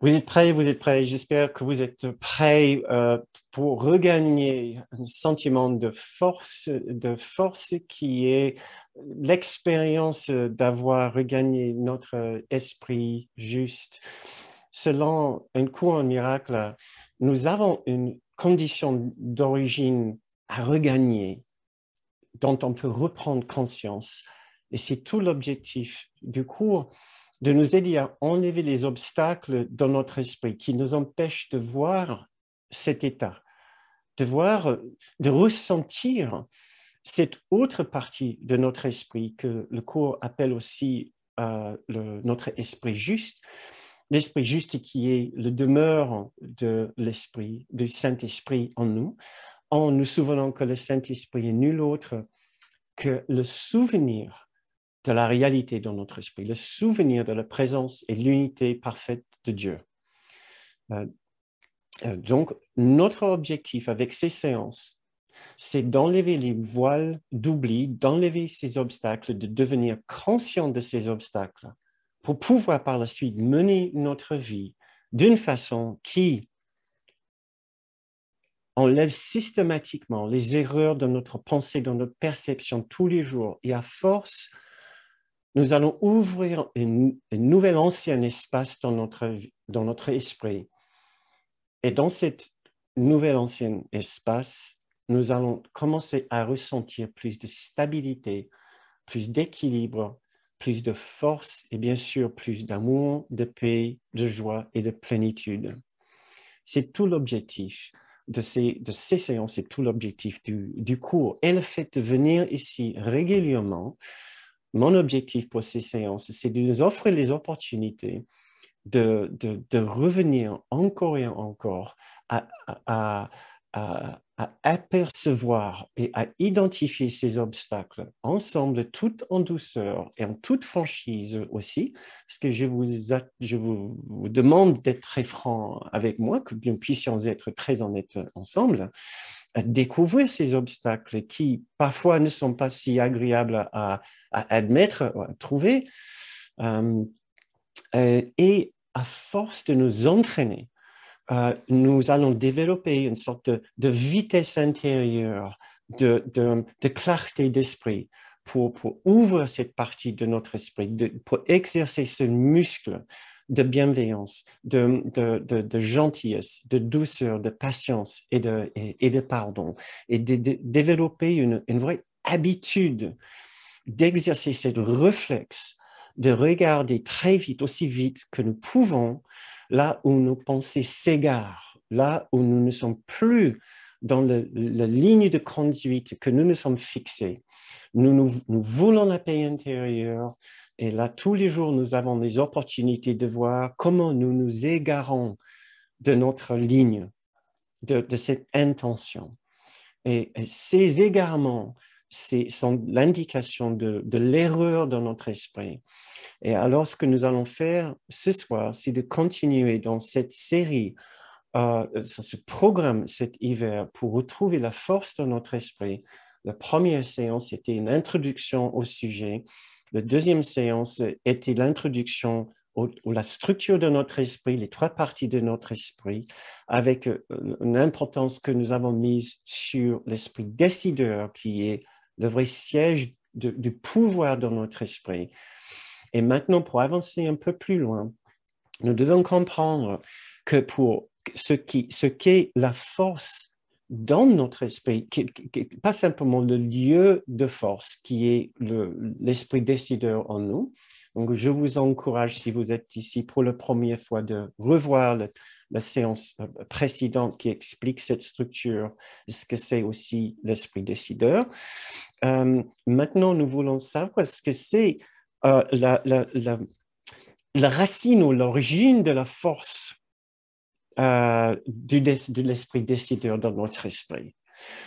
Vous êtes prêts, vous êtes prêts. J'espère que vous êtes prêts pour regagner un sentiment de force qui est l'expérience d'avoir regagné notre esprit juste. Selon un courant miracle, nous avons une condition d'origine à regagner, dont on peut reprendre conscience. Et c'est tout l'objectif du cours, de nous aider à enlever les obstacles dans notre esprit qui nous empêchent de voir cet état, de voir, de ressentir cette autre partie de notre esprit que le cours appelle aussi notre esprit juste. L'esprit juste qui est le demeure de l'esprit, du Saint-Esprit en nous, en nous souvenant que le Saint-Esprit est nul autre que le souvenir de la réalité dans notre esprit, le souvenir de la présence et l'unité parfaite de Dieu. Donc, notre objectif avec ces séances, c'est d'enlever les voiles d'oubli, d'enlever ces obstacles, de devenir conscient de ces obstacles pour pouvoir par la suite mener notre vie d'une façon qui enlève systématiquement les erreurs de notre pensée, de notre perception tous les jours. Et à force, nous allons ouvrir un nouvel ancien espace dans notre esprit. Et dans cet nouvel ancien espace, nous allons commencer à ressentir plus de stabilité, plus d'équilibre, plus de force et bien sûr plus d'amour, de paix, de joie et de plénitude. C'est tout l'objectif de ces séances, c'est tout l'objectif du cours. Et le fait de venir ici régulièrement, mon objectif pour ces séances, c'est de nous offrir les opportunités de revenir encore et encore à, à, à apercevoir et à identifier ces obstacles ensemble, tout en douceur et en toute franchise aussi, parce que je vous demande d'être très franc avec moi, que nous puissions être très honnêtes ensemble, à découvrir ces obstacles qui parfois ne sont pas si agréables à admettre, à trouver. Et à force de nous entraîner, nous allons développer une sorte de vitesse intérieure, de clarté d'esprit pour ouvrir cette partie de notre esprit, pour exercer ce muscle de bienveillance, de gentillesse, de douceur, de patience et de pardon, et de développer une vraie habitude d'exercer cette réflexe, de regarder très vite, aussi vite que nous pouvons, là où nos pensées s'égarent, là où nous ne sommes plus dans la ligne de conduite que nous nous sommes fixés. Nous voulons la paix intérieure et là, tous les jours, nous avons des opportunités de voir comment nous nous égarons de notre ligne, de cette intention. Et ces égarements, sont l'indication de l'erreur dans notre esprit. Et alors, ce que nous allons faire ce soir, c'est de continuer dans cette série, ce programme cet hiver pour retrouver la force dans notre esprit. La première séance était une introduction au sujet. La deuxième séance était l'introduction la structure de notre esprit, les trois parties de notre esprit, avec une importance que nous avons mise sur l'esprit décideur, qui est le vrai siège du pouvoir dans notre esprit. Et maintenant, pour avancer un peu plus loin, nous devons comprendre que pour ce qu'est la force dans notre esprit, pas simplement le lieu de force qui est l'esprit décideur en nous. Donc, je vous encourage, si vous êtes ici pour la première fois, de revoir la séance précédente qui explique cette structure, ce que c'est aussi l'esprit décideur. Maintenant, nous voulons savoir ce que c'est la racine ou l'origine de la force de l'esprit décideur dans notre esprit.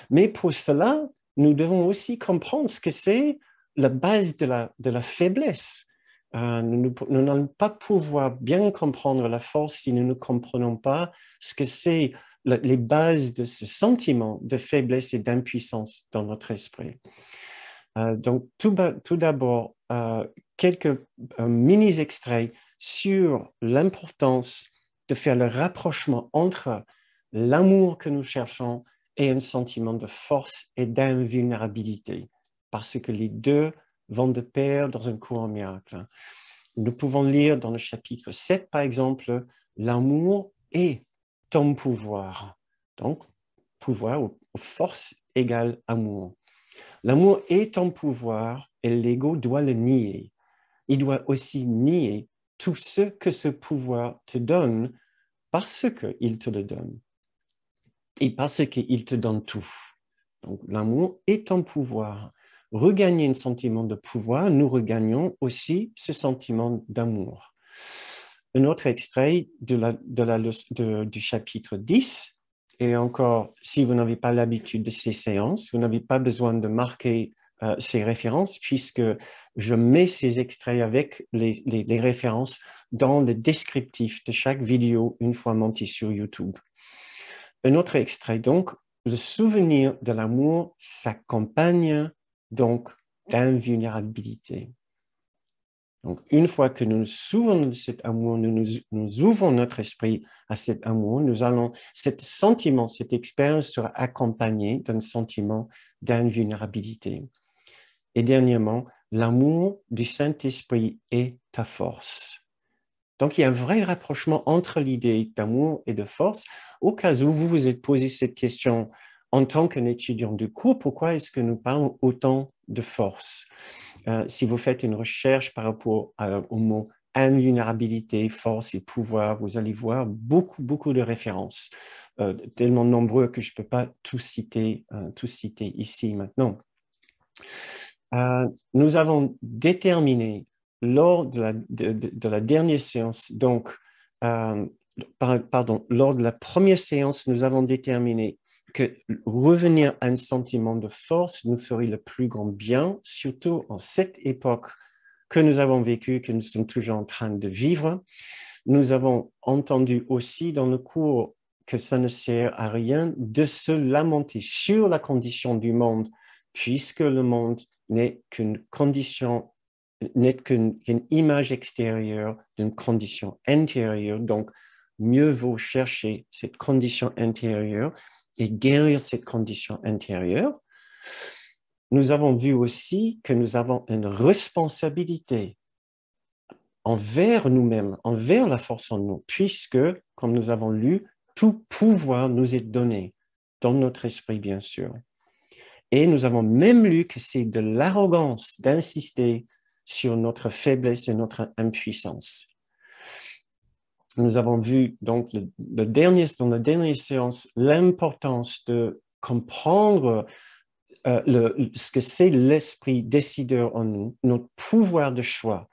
Mais pour cela, nous devons aussi comprendre ce que c'est la base de la faiblesse. Nous n'allons pas pouvoir bien comprendre la force si nous ne comprenons pas ce que c'est les bases de ce sentiment de faiblesse et d'impuissance dans notre esprit. Donc, tout d'abord, quelques mini-extraits sur l'importance de faire le rapprochement entre l'amour que nous cherchons et un sentiment de force et d'invulnérabilité, parce que les deux vont de pair dans un courant miracle. Nous pouvons lire dans le chapitre 7, par exemple, l'amour est ton pouvoir. Donc, pouvoir ou force égale amour. L'amour est ton pouvoir et l'ego doit le nier. Il doit aussi nier tout ce que ce pouvoir te donne parce qu'il te le donne et parce qu'il te donne tout. Donc, l'amour est ton pouvoir. Regagner un sentiment de pouvoir, nous regagnons aussi ce sentiment d'amour. Un autre extrait du chapitre 10, et encore, si vous n'avez pas l'habitude de ces séances, vous n'avez pas besoin de marquer ces références, puisque je mets ces extraits avec les références dans le descriptif de chaque vidéo une fois montée sur YouTube. Un autre extrait, donc, le souvenir de l'amour s'accompagne donc d'invulnérabilité. Donc, une fois que nous nous souvenons de cet amour, nous ouvrons notre esprit à cet amour, cet sentiment, cette expérience sera accompagnée d'un sentiment d'invulnérabilité. Et dernièrement, l'amour du Saint-Esprit est ta force. Donc, il y a un vrai rapprochement entre l'idée d'amour et de force. Au cas où vous vous êtes posé cette question en tant qu'un étudiant du cours, pourquoi est-ce que nous parlons autant de force? Si vous faites une recherche par rapport au mot invulnérabilité, force et pouvoir, vous allez voir beaucoup de références, tellement nombreux que je ne peux pas tout citer ici maintenant. Nous avons déterminé lors de la dernière séance, donc, lors de la première séance, nous avons déterminé que revenir à un sentiment de force nous ferait le plus grand bien, surtout en cette époque que nous avons vécue, que nous sommes toujours en train de vivre. Nous avons entendu aussi dans le cours que ça ne sert à rien de se lamenter sur la condition du monde, puisque le monde n'est qu'une condition, n'est qu'une image extérieure d'une condition intérieure. Donc, mieux vaut chercher cette condition intérieure et guérir cette condition intérieure. Nous avons vu aussi que nous avons une responsabilité envers nous-mêmes, envers la force en nous, puisque, comme nous avons lu, tout pouvoir nous est donné dans notre esprit, bien sûr. Et nous avons même lu que c'est de l'arrogance d'insister sur notre faiblesse et notre impuissance. Nous avons vu donc dans la dernière séance l'importance de comprendre ce que c'est l'esprit décideur en nous, notre pouvoir de choix,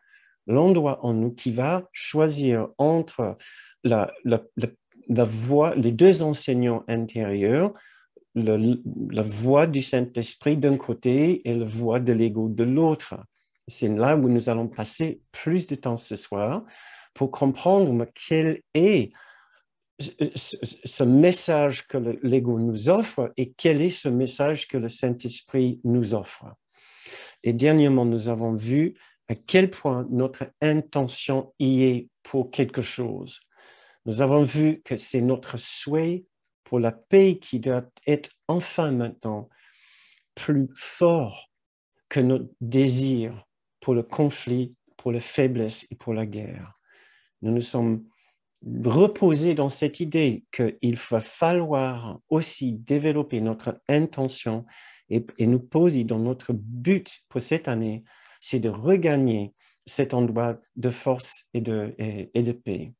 l'endroit en nous qui va choisir entre la voie, les deux enseignants intérieurs, la voix du Saint-Esprit d'un côté et la voix de l'ego de l'autre. C'est là où nous allons passer plus de temps ce soir pour comprendre quel est ce message que l'ego nous offre et quel est ce message que le Saint-Esprit nous offre. Et dernièrement, nous avons vu à quel point notre intention y est pour quelque chose. Nous avons vu que c'est notre souhait pour la paix qui doit être enfin maintenant plus fort que notre désir pour le conflit, pour la faiblesse et pour la guerre. Nous nous sommes reposés dans cette idée qu'il va falloir aussi développer notre intention et nous poser dans notre but pour cette année, c'est de regagner cet endroit de force et de paix.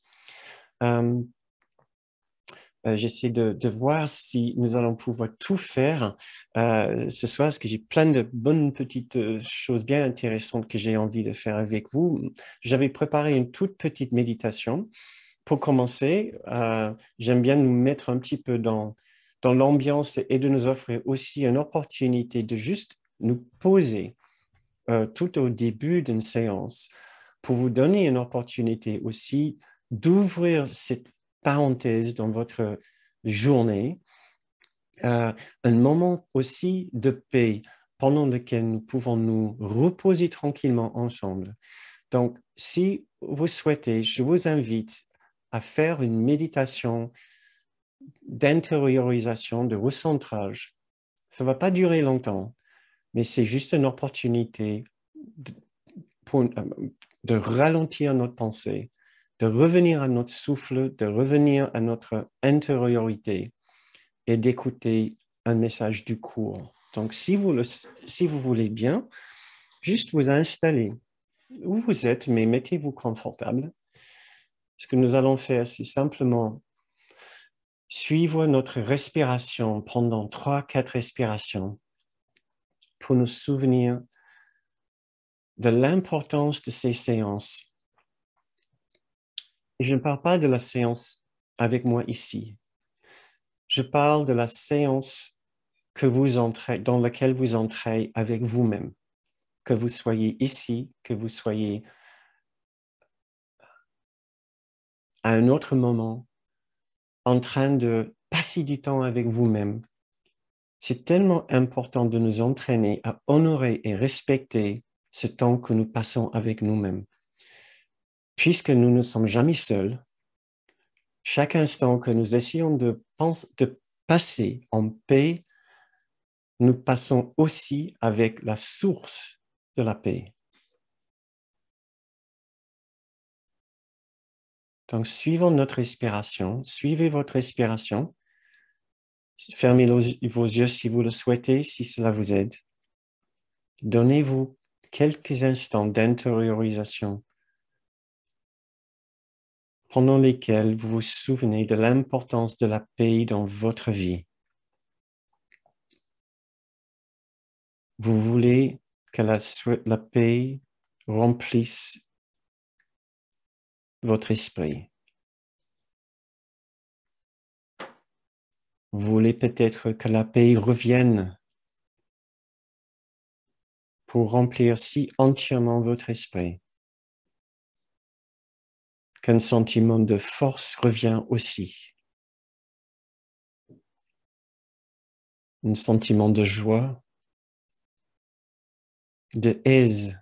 J'essaie de voir si nous allons pouvoir tout faire ce soir, parce que j'ai plein de bonnes petites choses bien intéressantes que j'ai envie de faire avec vous. J'avais préparé une toute petite méditation. Pour commencer, j'aime bien nous mettre un petit peu dans l'ambiance et de nous offrir aussi une opportunité de juste nous poser tout au début d'une séance pour vous donner une opportunité aussi d'ouvrir cette parenthèse dans votre journée, un moment aussi de paix pendant lequel nous pouvons nous reposer tranquillement ensemble. Donc, si vous souhaitez, je vous invite à faire une méditation d'intériorisation, de recentrage. Ça ne va pas durer longtemps, mais c'est juste une opportunité de, pour, de ralentir notre pensée, de revenir à notre souffle, de revenir à notre intériorité et d'écouter un message du cours. Donc, si vous voulez bien, juste vous installer où vous êtes, mais mettez-vous confortable. Ce que nous allons faire, c'est simplement suivre notre respiration pendant 3-4 respirations pour nous souvenir de l'importance de ces séances. Et je ne parle pas de la séance avec moi ici. Je parle de la séance que vous entrez, dans laquelle vous entrez avec vous-même. Que vous soyez ici, que vous soyez à un autre moment, en train de passer du temps avec vous-même. C'est tellement important de nous entraîner à honorer et respecter ce temps que nous passons avec nous-mêmes. Puisque nous ne sommes jamais seuls, chaque instant que nous essayons de passer en paix, nous passons aussi avec la source de la paix. Donc, suivons notre respiration, suivez votre respiration. Fermez vos yeux si vous le souhaitez, si cela vous aide. Donnez-vous quelques instants d'intériorisation pendant lesquels vous vous souvenez de l'importance de la paix dans votre vie. Vous voulez que la paix remplisse votre esprit. Vous voulez peut-être que la paix revienne pour remplir si entièrement votre esprit, qu'un sentiment de force revient aussi, un sentiment de joie, de aise,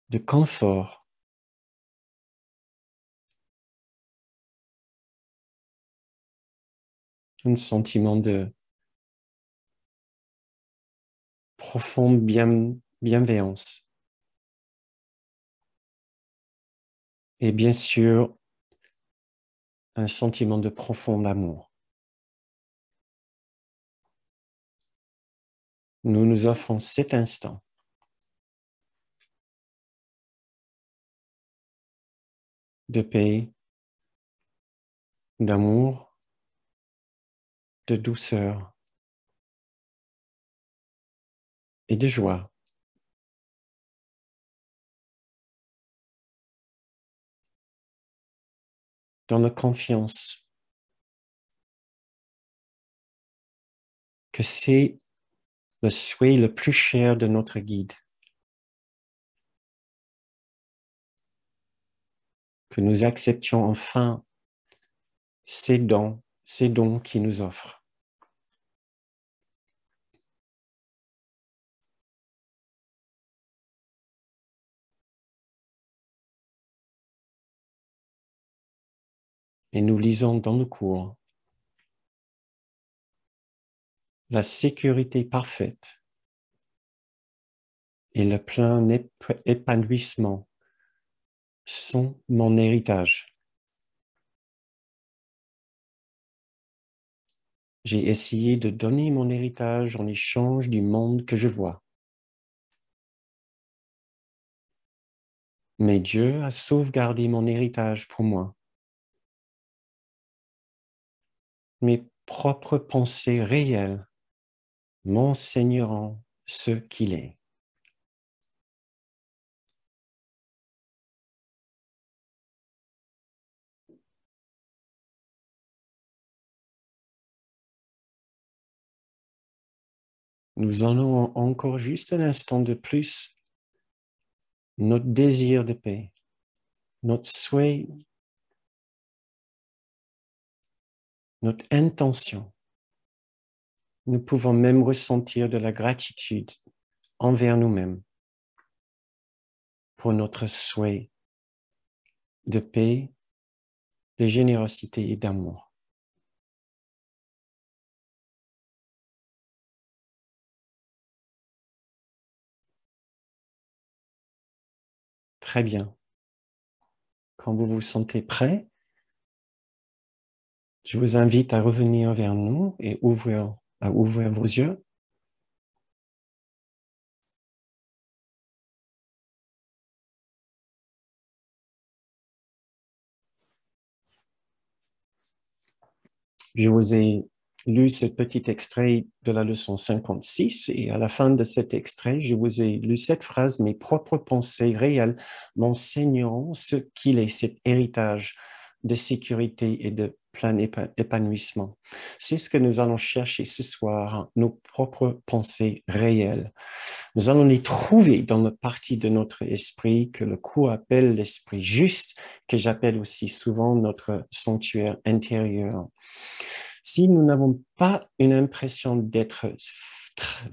de confort. Un sentiment de profonde bienveillance. Et bien sûr, un sentiment de profond amour. Nous nous offrons cet instant de paix, d'amour, de douceur et de joie. Dans la confiance que c'est le souhait le plus cher de notre guide, que nous acceptions enfin ces dons qu'il nous offre. Et nous lisons dans le cours la sécurité parfaite et le plein épanouissement sont mon héritage. J'ai essayé de donner mon héritage en échange du monde que je vois. Mais Dieu a sauvegardé mon héritage pour moi. Mes propres pensées réelles m'enseigneront ce qu'il est. Nous en aurons encore juste un instant de plus. Notre désir de paix, notre souhait, notre intention. Nous pouvons même ressentir de la gratitude envers nous-mêmes pour notre souhait de paix, de générosité et d'amour. Très bien. Quand vous vous sentez prêt, je vous invite à revenir vers nous et à ouvrir vos yeux. Je vous ai lu ce petit extrait de la leçon 56 et à la fin de cet extrait, je vous ai lu cette phrase: « Mes propres pensées réelles m'enseignant ce qu'il est, cet héritage de sécurité et de plein épanouissement. » C'est ce que nous allons chercher ce soir, nos propres pensées réelles. Nous allons les trouver dans la partie de notre esprit que le cours appelle l'esprit juste, que j'appelle aussi souvent notre sanctuaire intérieur. Si nous n'avons pas une impression d'être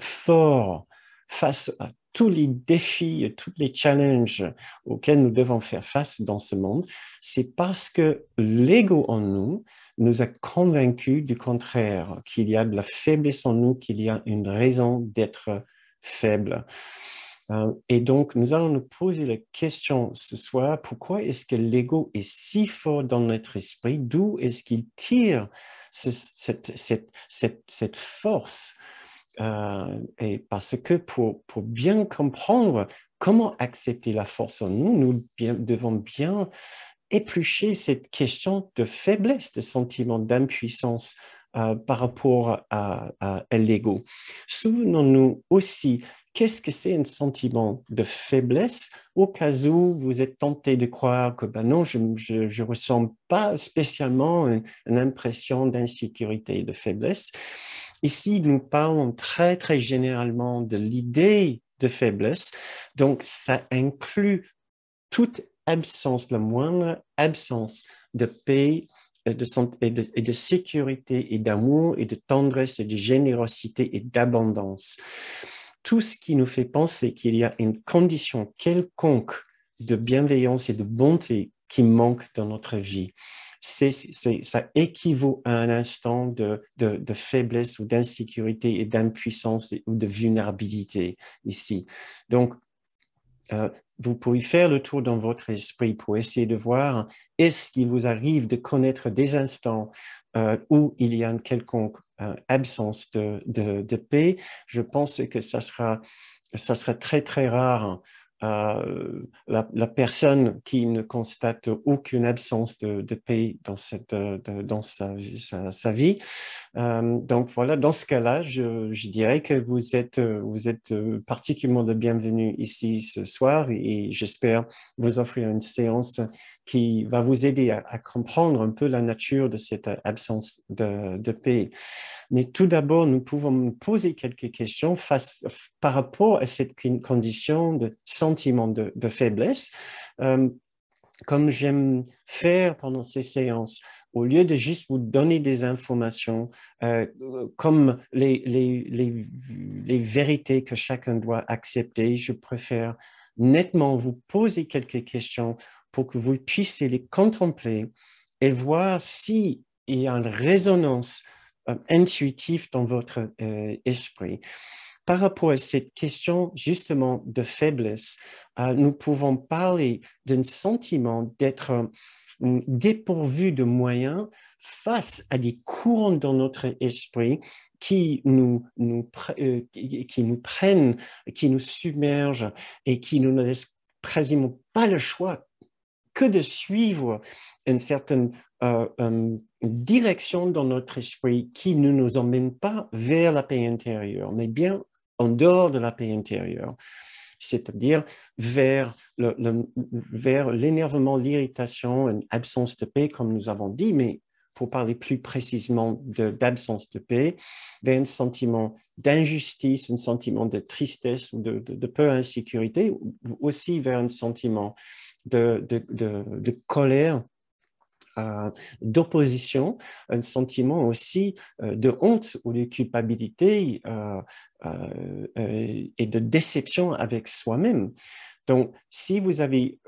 fort face à tous les défis et tous les challenges auxquels nous devons faire face dans ce monde, c'est parce que l'ego en nous nous a convaincus du contraire, qu'il y a de la faiblesse en nous, qu'il y a une raison d'être faible. Et donc, nous allons nous poser la question ce soir: pourquoi est-ce que l'ego est si fort dans notre esprit? D'où est-ce qu'il tire cette force? Et parce que pour bien comprendre comment accepter la force en nous, nous devons bien éplucher cette question de faiblesse, de sentiment d'impuissance par rapport à l'ego. Souvenons-nous aussi, qu'est-ce que c'est un sentiment de faiblesse, au cas où vous êtes tenté de croire que non, je ne ressens pas spécialement une impression d'insécurité et de faiblesse. Ici, nous parlons très, très généralement de l'idée de faiblesse, donc ça inclut toute absence, la moindre absence de paix, de sécurité et d'amour et de tendresse et de générosité et d'abondance. Tout ce qui nous fait penser qu'il y a une condition quelconque de bienveillance et de bonté qui manque dans notre vie, ça équivaut à un instant de faiblesse ou d'insécurité et d'impuissance ou de vulnérabilité ici. Donc, vous pouvez faire le tour dans votre esprit pour essayer de voir, est-ce qu'il vous arrive de connaître des instants où il y a une quelconque absence de paix. Je pense que ça sera très, très rare. La personne qui ne constate aucune absence de paix dans sa vie. Donc voilà, dans ce cas-là, je dirais que vous êtes particulièrement de bienvenue ici ce soir et j'espère vous offrir une séance qui va vous aider à comprendre un peu la nature de cette absence de paix. Mais tout d'abord, nous pouvons nous poser quelques questions par rapport à cette condition de sentiment de faiblesse. Comme j'aime faire pendant ces séances, au lieu de juste vous donner des informations comme les vérités que chacun doit accepter, je préfère nettement vous poser quelques questions pour que vous puissiez les contempler et voir s'il y a une résonance intuitive dans votre esprit. Par rapport à cette question justement de faiblesse, nous pouvons parler d'un sentiment d'être dépourvu de moyens face à des courants dans notre esprit qui nous prennent, qui nous submergent et qui nous ne laissent quasiment pas le choix que de suivre une certaine direction dans notre esprit qui ne nous emmène pas vers la paix intérieure, mais bien en dehors de la paix intérieure, c'est-à-dire vers l'énervement, l'irritation, une absence de paix, comme nous avons dit, mais pour parler plus précisément d'absence de paix, vers un sentiment d'injustice, un sentiment de tristesse ou de peur, insécurité, ou aussi vers un sentiment de colère, d'opposition, un sentiment aussi de honte ou de culpabilité et de déception avec soi-même. Donc, si vous avez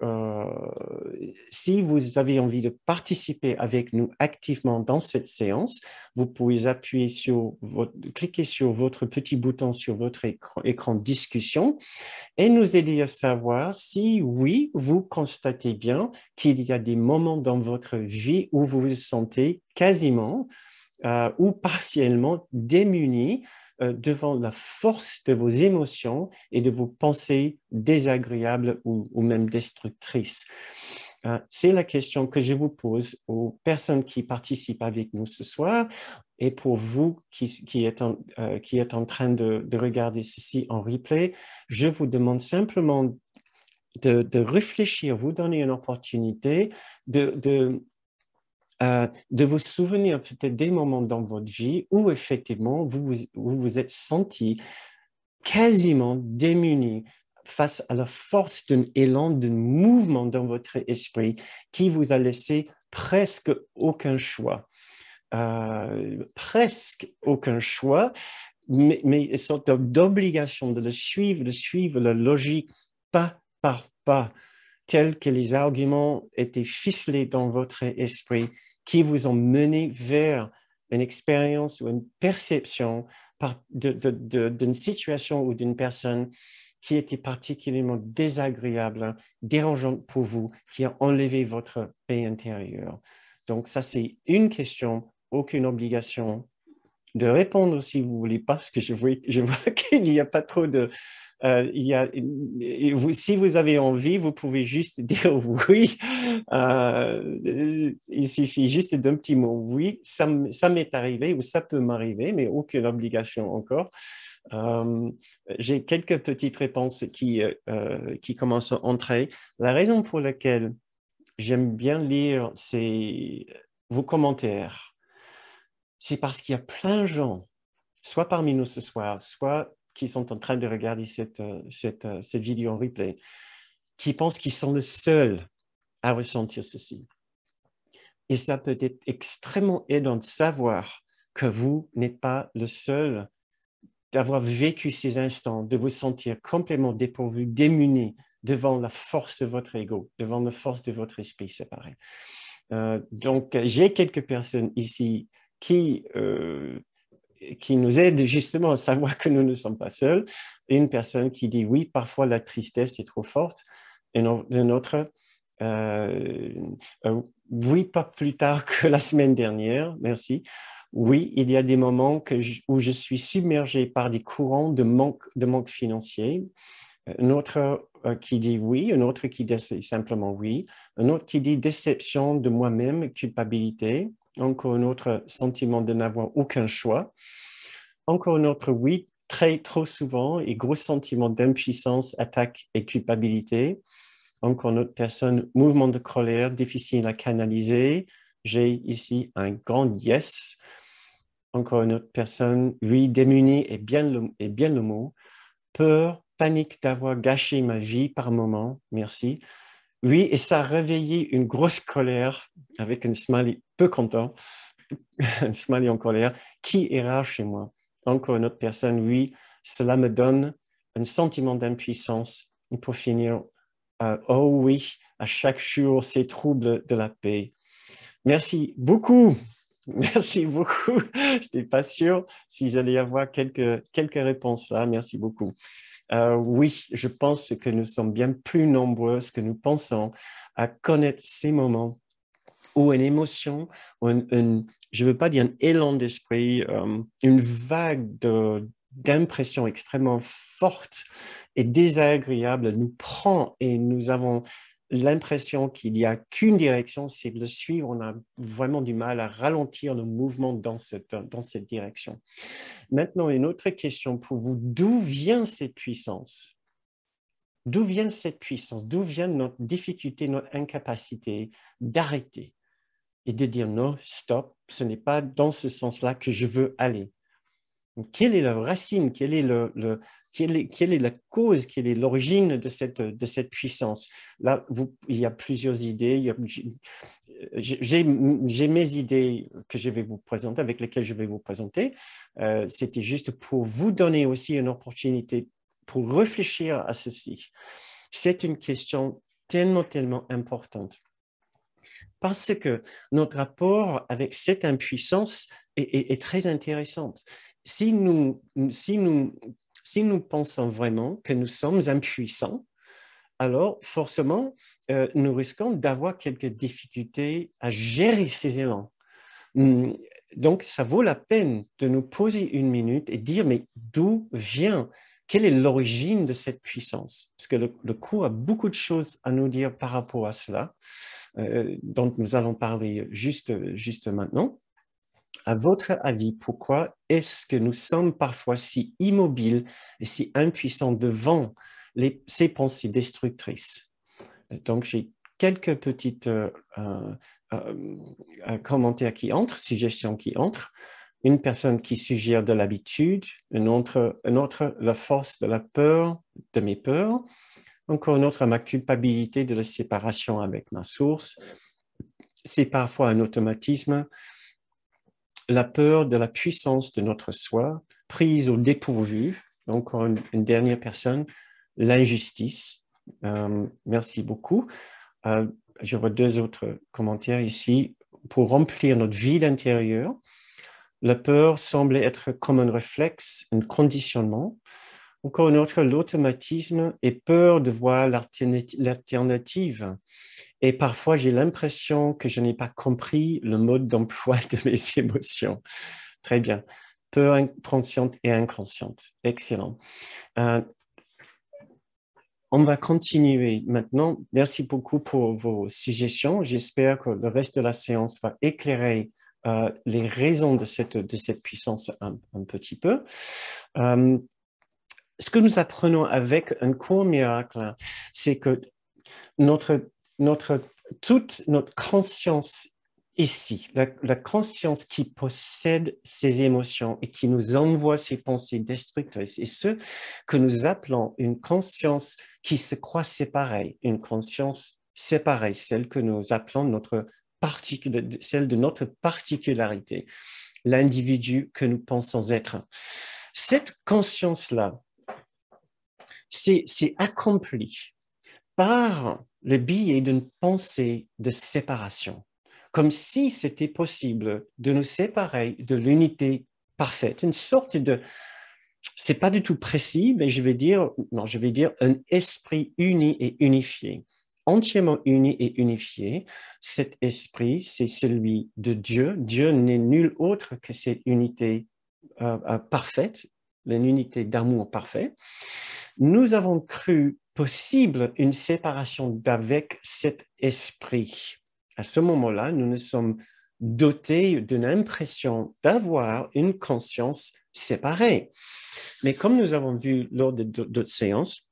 envie de participer avec nous activement dans cette séance, vous pouvez cliquer sur votre petit bouton sur votre écran discussion et nous aider à savoir si, oui, vous constatez bien qu'il y a des moments dans votre vie où vous vous sentez quasiment ou partiellement démunis devant la force de vos émotions et de vos pensées désagréables ou même destructrices. C'est la question que je vous pose aux personnes qui participent avec nous ce soir et pour vous qui êtes en train de regarder ceci en replay. Je vous demande simplement de réfléchir, vous donner une opportunité de vous souvenir peut-être des moments dans votre vie où effectivement vous vous êtes senti quasiment démuni face à la force d'un élan, d'un mouvement dans votre esprit qui vous a laissé presque aucun choix. Presque aucun choix, mais une sorte d'obligation de suivre la logique pas par pas, tel que les arguments étaient ficelés dans votre esprit, qui vous ont mené vers une expérience ou une perception d'une situation ou d'une personne qui était particulièrement désagréable, dérangeante pour vous, qui a enlevé votre paix intérieure. Donc ça, c'est une question, aucune obligation de répondre si vous voulez, parce que je vois qu'il n'y a pas trop de... si vous avez envie, vous pouvez juste dire oui. Il suffit juste d'un petit mot. Oui, ça m'est arrivé ou ça peut m'arriver, mais aucune obligation encore. J'ai quelques petites réponses qui commencent à entrer. La raison pour laquelle j'aime bien lire vos commentaires, c'est parce qu'il y a plein de gens, soit parmi nous ce soir, soit qui sont en train de regarder cette vidéo en replay, qui pensent qu'ils sont les seuls à ressentir ceci. Et ça peut être extrêmement aidant de savoir que vous n'êtes pas le seul d'avoir vécu ces instants, de vous sentir complètement dépourvu, démuni devant la force de votre ego, devant la force de votre esprit séparé. Donc, j'ai quelques personnes ici qui nous aident justement à savoir que nous ne sommes pas seuls. Une personne qui dit oui, parfois la tristesse est trop forte. Une autre, oui, pas plus tard que la semaine dernière, merci. Oui, il y a des moments où je suis submergé par des courants de manque financier. Un autre qui dit oui, un autre qui dit simplement oui, un autre qui dit déception de moi-même, culpabilité, encore un autre sentiment de n'avoir aucun choix, encore un autre oui, trop souvent et gros sentiment d'impuissance, attaque et culpabilité, encore une autre personne, mouvement de colère, difficile à canaliser, j'ai ici un grand yes, encore une autre personne, oui, démuni est bien le mot, peur, panique d'avoir gâché ma vie par moment, merci. Oui, et ça a réveillé une grosse colère avec un smiley peu content, un smiley en colère, qui est rare chez moi. Encore une autre personne, oui, cela me donne un sentiment d'impuissance. Et pour finir, oh oui, à chaque jour, ces troubles de la paix. Merci beaucoup. Merci beaucoup. Je n'étais pas sûr s'il allait y avoir quelques réponses là. Merci beaucoup. Oui, je pense que nous sommes bien plus nombreux que nous pensons à connaître ces moments où une émotion, ou je ne veux pas dire un élan d'esprit, une vague d'impression extrêmement forte et désagréable nous prend et nous avons l'impression qu'il n'y a qu'une direction, c'est de le suivre. On a vraiment du mal à ralentir le mouvement dans cette direction. Maintenant, une autre question pour vous. D'où vient cette puissance? D'où vient cette puissance? D'où vient notre difficulté, notre incapacité d'arrêter et de dire non, stop, ce n'est pas dans ce sens-là que je veux aller? Donc, quelle est la racine? Quelle est la cause? Quelle est l'origine de cette puissance? Là, il y a plusieurs idées. J'ai mes idées que je vais vous présenter, avec lesquelles je vais vous présenter. C'était juste pour vous donner aussi une opportunité pour réfléchir à ceci. C'est une question tellement, tellement importante. Parce que notre rapport avec cette impuissance est très intéressante. Si nous pensons vraiment que nous sommes impuissants, alors forcément, nous risquons d'avoir quelques difficultés à gérer ces élans. Donc, ça vaut la peine de nous poser une minute et dire, mais d'où vient, quelle est l'origine de cette puissance? Parce que le cours a beaucoup de choses à nous dire par rapport à cela, dont nous allons parler juste maintenant. À votre avis, pourquoi est-ce que nous sommes parfois si immobiles et si impuissants devant ces pensées destructrices? Donc, j'ai quelques petites commentaires qui entrent, suggestions qui entrent. Une personne qui suggère de l'habitude, une autre, la force de la peur, de mes peurs. Encore une autre, ma culpabilité de la séparation avec ma source. C'est parfois un automatisme. La peur de la puissance de notre soi, prise au dépourvu. Encore une dernière personne, l'injustice. Merci beaucoup. Je vois deux autres commentaires ici. Pour remplir notre vide intérieur, la peur semble être comme un réflexe, un conditionnement. Encore une autre, l'automatisme et peur de voir l'alternative. Et parfois, j'ai l'impression que je n'ai pas compris le mode d'emploi de mes émotions. Très bien. Peur consciente et inconsciente. Excellent. On va continuer maintenant. Merci beaucoup pour vos suggestions. J'espère que le reste de la séance va éclairer les raisons de cette puissance un petit peu. Ce que nous apprenons avec un cours miracle, c'est que toute notre conscience ici, la conscience qui possède ces émotions et qui nous envoie ces pensées destructrices, et ce que nous appelons une conscience qui se croit séparée, une conscience séparée, celle que nous appelons celle de notre particularité, l'individu que nous pensons être. Cette conscience-là, c'est accompli par le biais d'une pensée de séparation, comme si c'était possible de nous séparer de l'unité parfaite, une sorte de, c'est pas du tout précis, mais je vais dire un esprit uni et unifié, entièrement uni et unifié. Cet esprit, c'est celui de Dieu. Dieu n'est nul autre que cette unité parfaite, l'unité d'amour parfait. Nous avons cru possible une séparation d'avec cet esprit. À ce moment-là, nous nous sommes dotés d'une impression d'avoir une conscience séparée. Mais comme nous avons vu lors d'autres séances,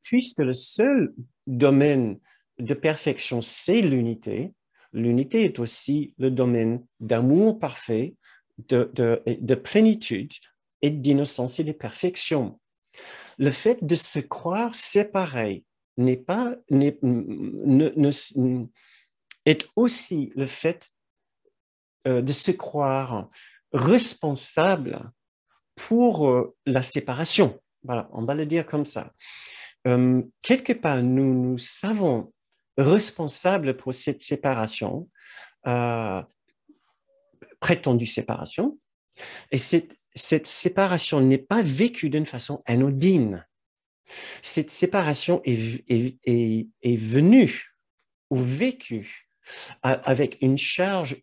puisque le seul domaine de perfection, c'est l'unité, l'unité est aussi le domaine d'amour parfait, de plénitude et d'innocence et de perfection. Le fait de se croire séparé est aussi le fait de se croire responsable pour la séparation. Voilà, on va le dire comme ça. Quelque part, nous savons responsables pour cette séparation, prétendue séparation, et cette séparation n'est pas vécue d'une façon anodine. Cette séparation est venue ou vécue avec une charge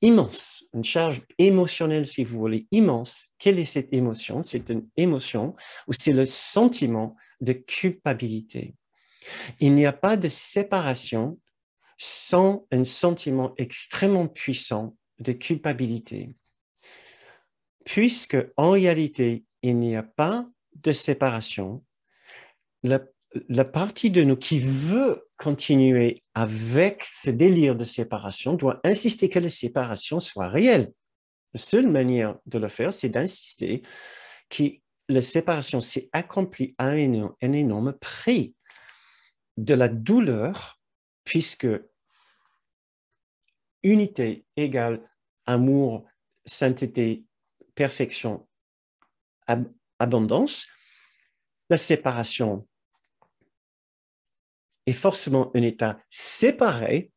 immense, une charge émotionnelle, si vous voulez, immense. Quelle est cette émotion? C'est une émotion ou c'est le sentiment de culpabilité. Il n'y a pas de séparation sans un sentiment extrêmement puissant de culpabilité. Puisque, en réalité, il n'y a pas de séparation, la partie de nous qui veut continuer avec ce délire de séparation doit insister que la séparation soit réelle. La seule manière de le faire, c'est d'insister que la séparation s'est accomplie à un énorme prix de la douleur, puisque unité égale amour, sainteté, perfection, abondance. La séparation est forcément un état séparé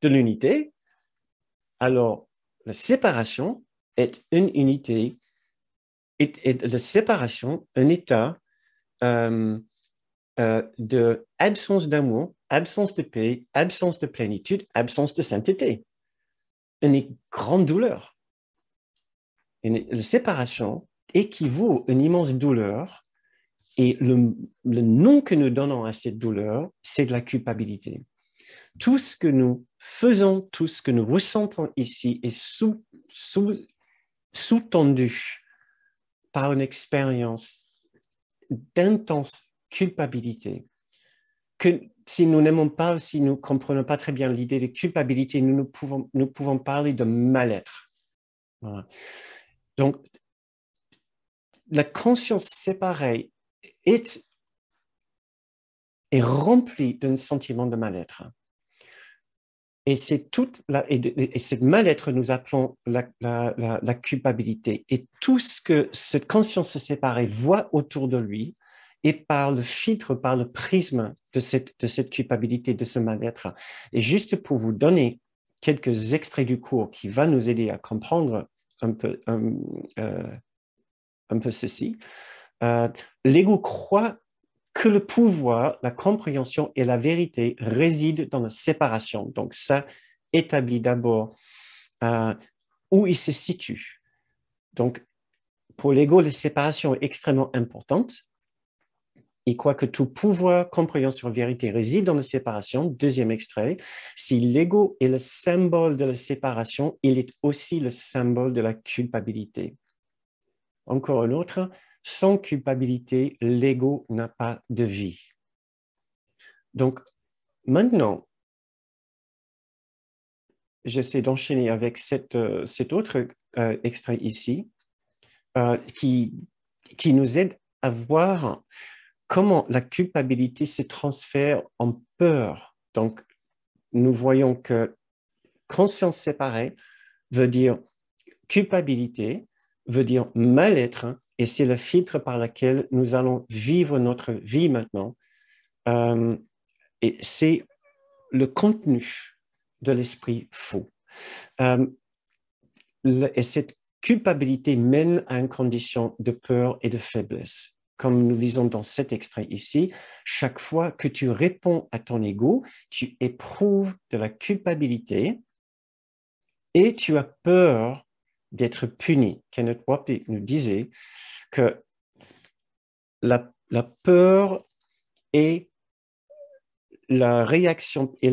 de l'unité, alors la séparation est une unité, est la séparation un état de absence d'amour, absence de paix, absence de plénitude, absence de sainteté. Une grande douleur. La séparation équivaut à une immense douleur et le nom que nous donnons à cette douleur, c'est de la culpabilité. Tout ce que nous faisons, tout ce que nous ressentons ici est sous-tendu par une expérience d'intense culpabilité. Que si nous n'aimons pas, si nous ne comprenons pas très bien l'idée de culpabilité, nous pouvons parler de mal-être. Voilà. Donc, la conscience séparée est remplie d'un sentiment de mal-être. Et c'est et ce mal-être, nous appelons la culpabilité. Et tout ce que cette conscience séparée voit autour de lui est par le filtre, par le prisme de cette culpabilité, de ce mal-être. Et juste pour vous donner quelques extraits du cours qui va nous aider à comprendre un peu ceci, l'ego croit que le pouvoir, la compréhension et la vérité résident dans la séparation. Donc, ça établit d'abord où il se situe. Donc, pour l'ego, la séparation est extrêmement importante. Il croit que tout pouvoir, compréhension et vérité réside dans la séparation. Deuxième extrait, si l'ego est le symbole de la séparation, il est aussi le symbole de la culpabilité. Encore un autre, sans culpabilité, l'ego n'a pas de vie. Donc, maintenant, j'essaie d'enchaîner avec cet autre extrait ici qui nous aide à voir comment la culpabilité se transfère en peur. Donc, nous voyons que conscience séparée veut dire culpabilité, veut dire mal-être, et c'est le filtre par lequel nous allons vivre notre vie maintenant. Et c'est le contenu de l'esprit faux. Et cette culpabilité mène à une condition de peur et de faiblesse. Comme nous lisons dans cet extrait ici, chaque fois que tu réponds à ton ego, tu éprouves de la culpabilité et tu as peur d'être puni. Kenneth Wapnick nous disait que la peur est la réaction et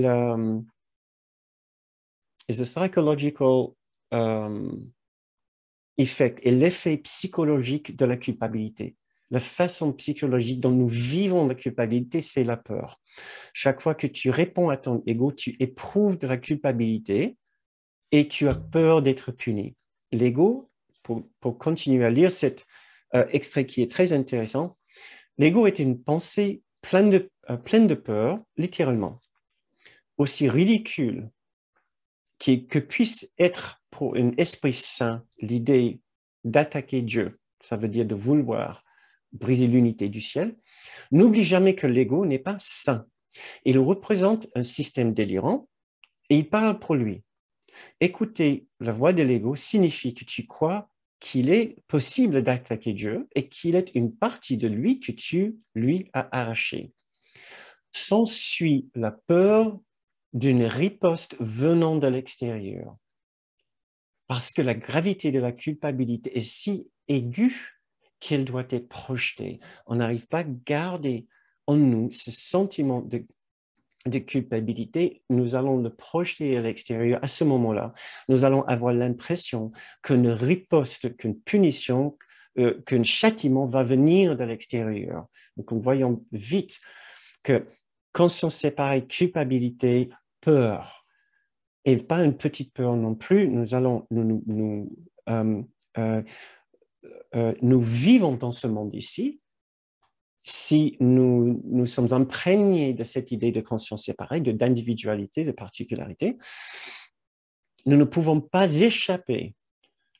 is a psychological effect et l'effet psychologique de la culpabilité. La façon psychologique dont nous vivons la culpabilité, c'est la peur. Chaque fois que tu réponds à ton ego, tu éprouves de la culpabilité et tu as peur d'être puni. L'ego, pour continuer à lire cet extrait qui est très intéressant, l'ego est une pensée pleine de peur, littéralement. Aussi ridicule que puisse être pour un esprit saint l'idée d'attaquer Dieu, ça veut dire de vouloir briser l'unité du ciel, n'oublie jamais que l'ego n'est pas saint. Il représente un système délirant et il parle pour lui. Écouter la voix de l'ego signifie que tu crois qu'il est possible d'attaquer Dieu et qu'il est une partie de lui que tu lui as arrachée. S'ensuit la peur d'une riposte venant de l'extérieur. Parce que la gravité de la culpabilité est si aiguë qu'elle doit être projetée. On n'arrive pas à garder en nous ce sentiment de culpabilité. Nous allons le projeter à l'extérieur. À ce moment-là, nous allons avoir l'impression qu'une riposte, qu'une punition, qu'un châtiment va venir de l'extérieur. Donc, nous voyons vite que conscience séparée, culpabilité, peur, et pas une petite peur non plus, nous vivons dans ce monde ici si nous sommes imprégnés de cette idée de conscience séparée, d'individualité, de particularité. Nous ne pouvons pas échapper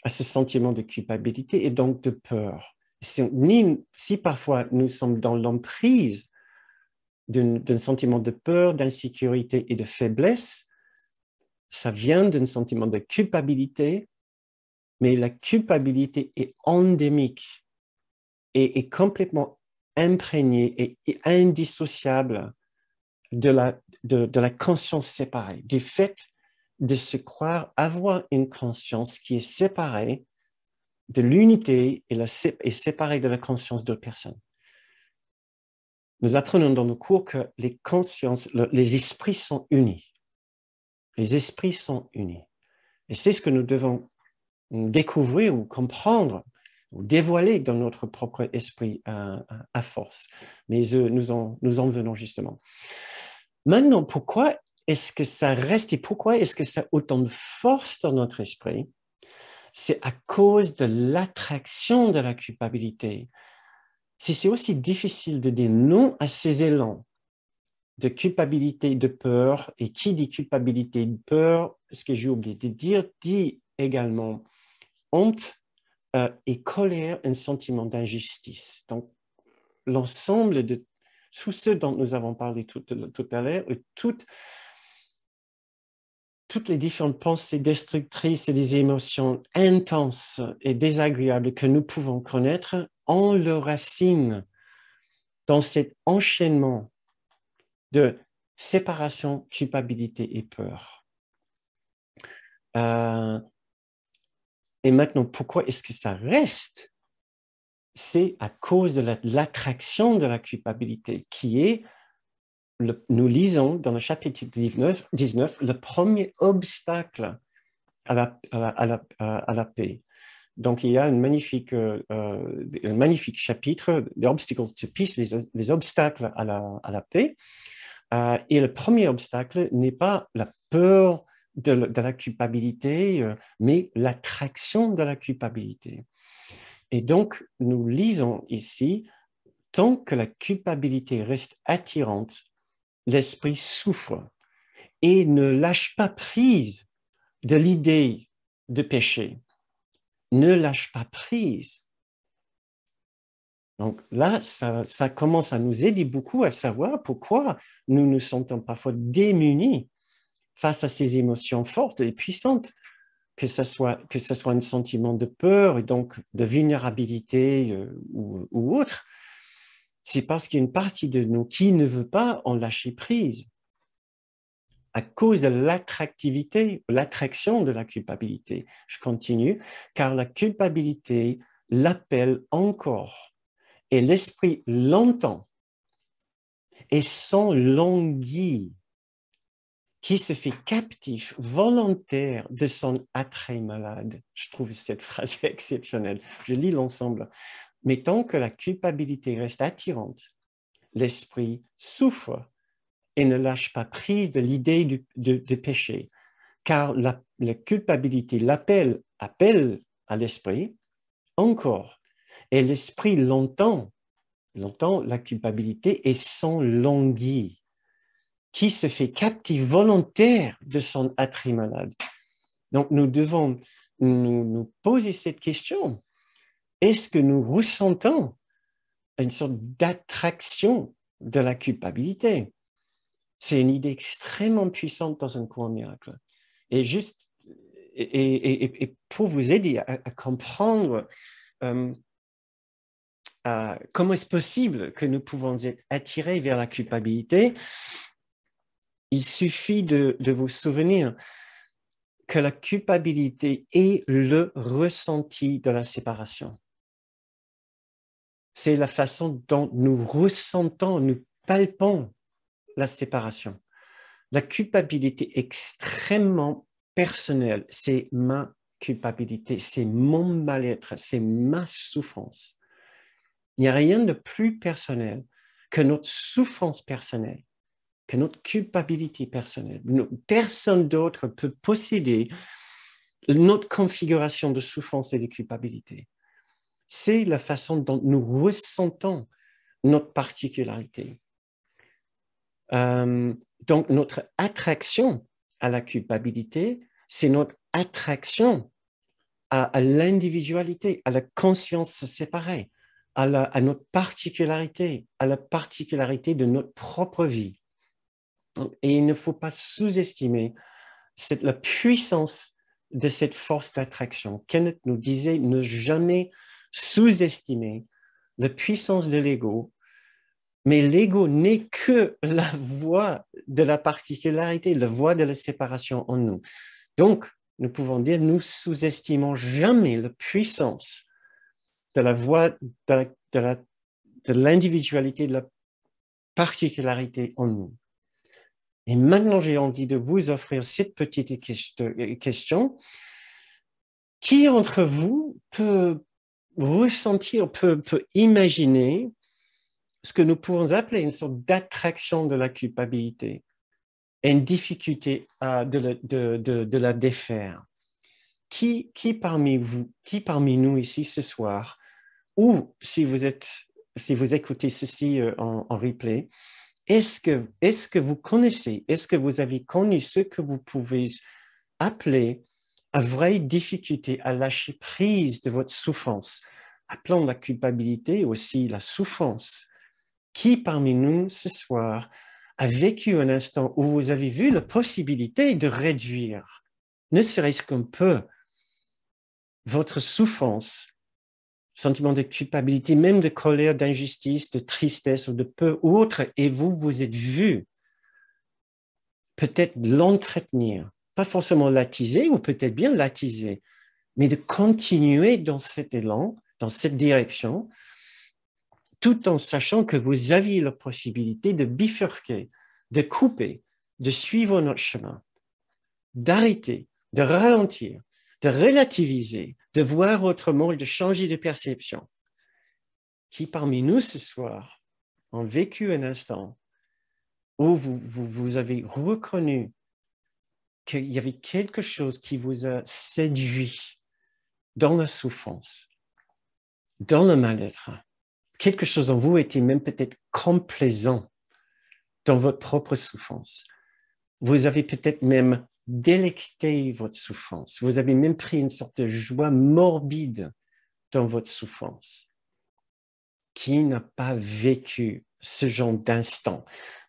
à ce sentiment de culpabilité et donc de peur. Si parfois nous sommes dans l'emprise d'un sentiment de peur, d'insécurité et de faiblesse. Ça vient d'un sentiment de culpabilité, mais la culpabilité est endémique et complètement imprégnée et indissociable de la conscience séparée, du fait de se croire avoir une conscience qui est séparée de l'unité et séparée de la conscience d'autres personnes. Nous apprenons dans nos cours que les consciences, les esprits sont unis. Les esprits sont unis. Et c'est ce que nous devons découvrir ou comprendre ou dévoiler dans notre propre esprit à force. Mais nous en venons justement. Maintenant, pourquoi est-ce que ça reste et pourquoi est-ce que ça a autant de force dans notre esprit? C'est à cause de l'attraction de la culpabilité. Si c'est aussi difficile de dire non à ces élans de culpabilité, de peur, et qui dit culpabilité, de peur, ce que j'ai oublié de dire, dit également honte et colère, un sentiment d'injustice. Donc, l'ensemble de tout ce dont nous avons parlé tout à l'heure, toutes les différentes pensées destructrices et des émotions intenses et désagréables que nous pouvons connaître ont leur racine dans cet enchaînement de séparation, culpabilité et peur. Et maintenant, pourquoi est-ce que ça reste? C'est à cause de l'attraction de la culpabilité qui est, nous lisons dans le chapitre 19, le premier obstacle à la paix. Donc, il y a un magnifique chapitre, The Obstacles to Peace, les obstacles à la paix. Et le premier obstacle n'est pas la peur de la culpabilité, mais l'attraction de la culpabilité. Et donc, nous lisons ici, tant que la culpabilité reste attirante, l'esprit souffre et ne lâche pas prise de l'idée de péché. Ne lâche pas prise. Donc là, ça commence à nous aider beaucoup à savoir pourquoi nous nous sentons parfois démunis face à ces émotions fortes et puissantes, que ce soit un sentiment de peur et donc de vulnérabilité ou autre. C'est parce qu'il y a une partie de nous qui ne veut pas en lâcher prise à cause de l'attractivité, l'attraction de la culpabilité. Je continue, car la culpabilité l'appelle encore et l'esprit l'entend et s'enlanguit, qui se fait captif, volontaire de son attrait malade. Je trouve cette phrase exceptionnelle. Je lis l'ensemble. Mais tant que la culpabilité reste attirante, l'esprit souffre et ne lâche pas prise de l'idée de péché, car la culpabilité appelle à l'esprit encore, et l'esprit l'entend la culpabilité et s'enlanguit, qui se fait captif volontaire de son attrait malade. Donc, nous devons nous poser cette question. Est-ce que nous ressentons une sorte d'attraction de la culpabilité? C'est une idée extrêmement puissante dans un cours miracle. Et juste, et pour vous aider à comprendre comment est-ce possible que nous pouvons être attirés vers la culpabilité, il suffit de vous souvenir que la culpabilité est le ressenti de la séparation. C'est la façon dont nous ressentons, nous palpons la séparation. La culpabilité est extrêmement personnelle. C'est ma culpabilité, c'est mon mal-être, c'est ma souffrance. Il n'y a rien de plus personnel que notre souffrance personnelle, que notre culpabilité personnelle. Personne d'autre peut posséder notre configuration de souffrance et de culpabilité. C'est la façon dont nous ressentons notre particularité. Donc, notre attraction à la culpabilité, c'est notre attraction à l'individualité, à la conscience séparée. à notre particularité, à la particularité de notre propre vie. Et il ne faut pas sous-estimer la puissance de cette force d'attraction. Kenneth nous disait ne jamais sous-estimer la puissance de l'ego, mais l'ego n'est que la voie de la particularité, la voie de la séparation en nous. Donc, nous pouvons dire, nous sous-estimons jamais la puissance de la voie de l'individualité, de la particularité en nous. Et maintenant, j'ai envie de vous offrir cette petite question. Qui d'entre vous peut ressentir, peut imaginer ce que nous pouvons appeler une sorte d'attraction de la culpabilité et une difficulté de la défaire? Qui parmi vous, qui parmi nous ici ce soir, ou si vous écoutez ceci en replay, est-ce que vous connaissez, est-ce que vous avez connu ce que vous pouvez appeler une vraie difficulté à lâcher prise de votre souffrance, appelant la culpabilité aussi la souffrance? Qui parmi nous ce soir a vécu un instant où vous avez vu la possibilité de réduire, ne serait-ce qu'un peu, votre souffrance, sentiment de culpabilité, même de colère, d'injustice, de tristesse ou de peur ou autre, et vous vous êtes vu peut-être l'entretenir, pas forcément l'attiser ou peut-être bien l'attiser, mais de continuer dans cet élan, dans cette direction, tout en sachant que vous aviez la possibilité de bifurquer, de couper, de suivre notre chemin, d'arrêter, de ralentir, de relativiser, de voir autrement et de changer de perception. Qui parmi nous ce soir ont vécu un instant où vous avez reconnu qu'il y avait quelque chose qui vous a séduit dans la souffrance, dans le mal-être. Quelque chose en vous était même peut-être complaisant dans votre propre souffrance. Vous avez peut-être même délecté votre souffrance. Vous avez même pris une sorte de joie morbide dans votre souffrance. Qui n'a pas vécu ce genre d'instant?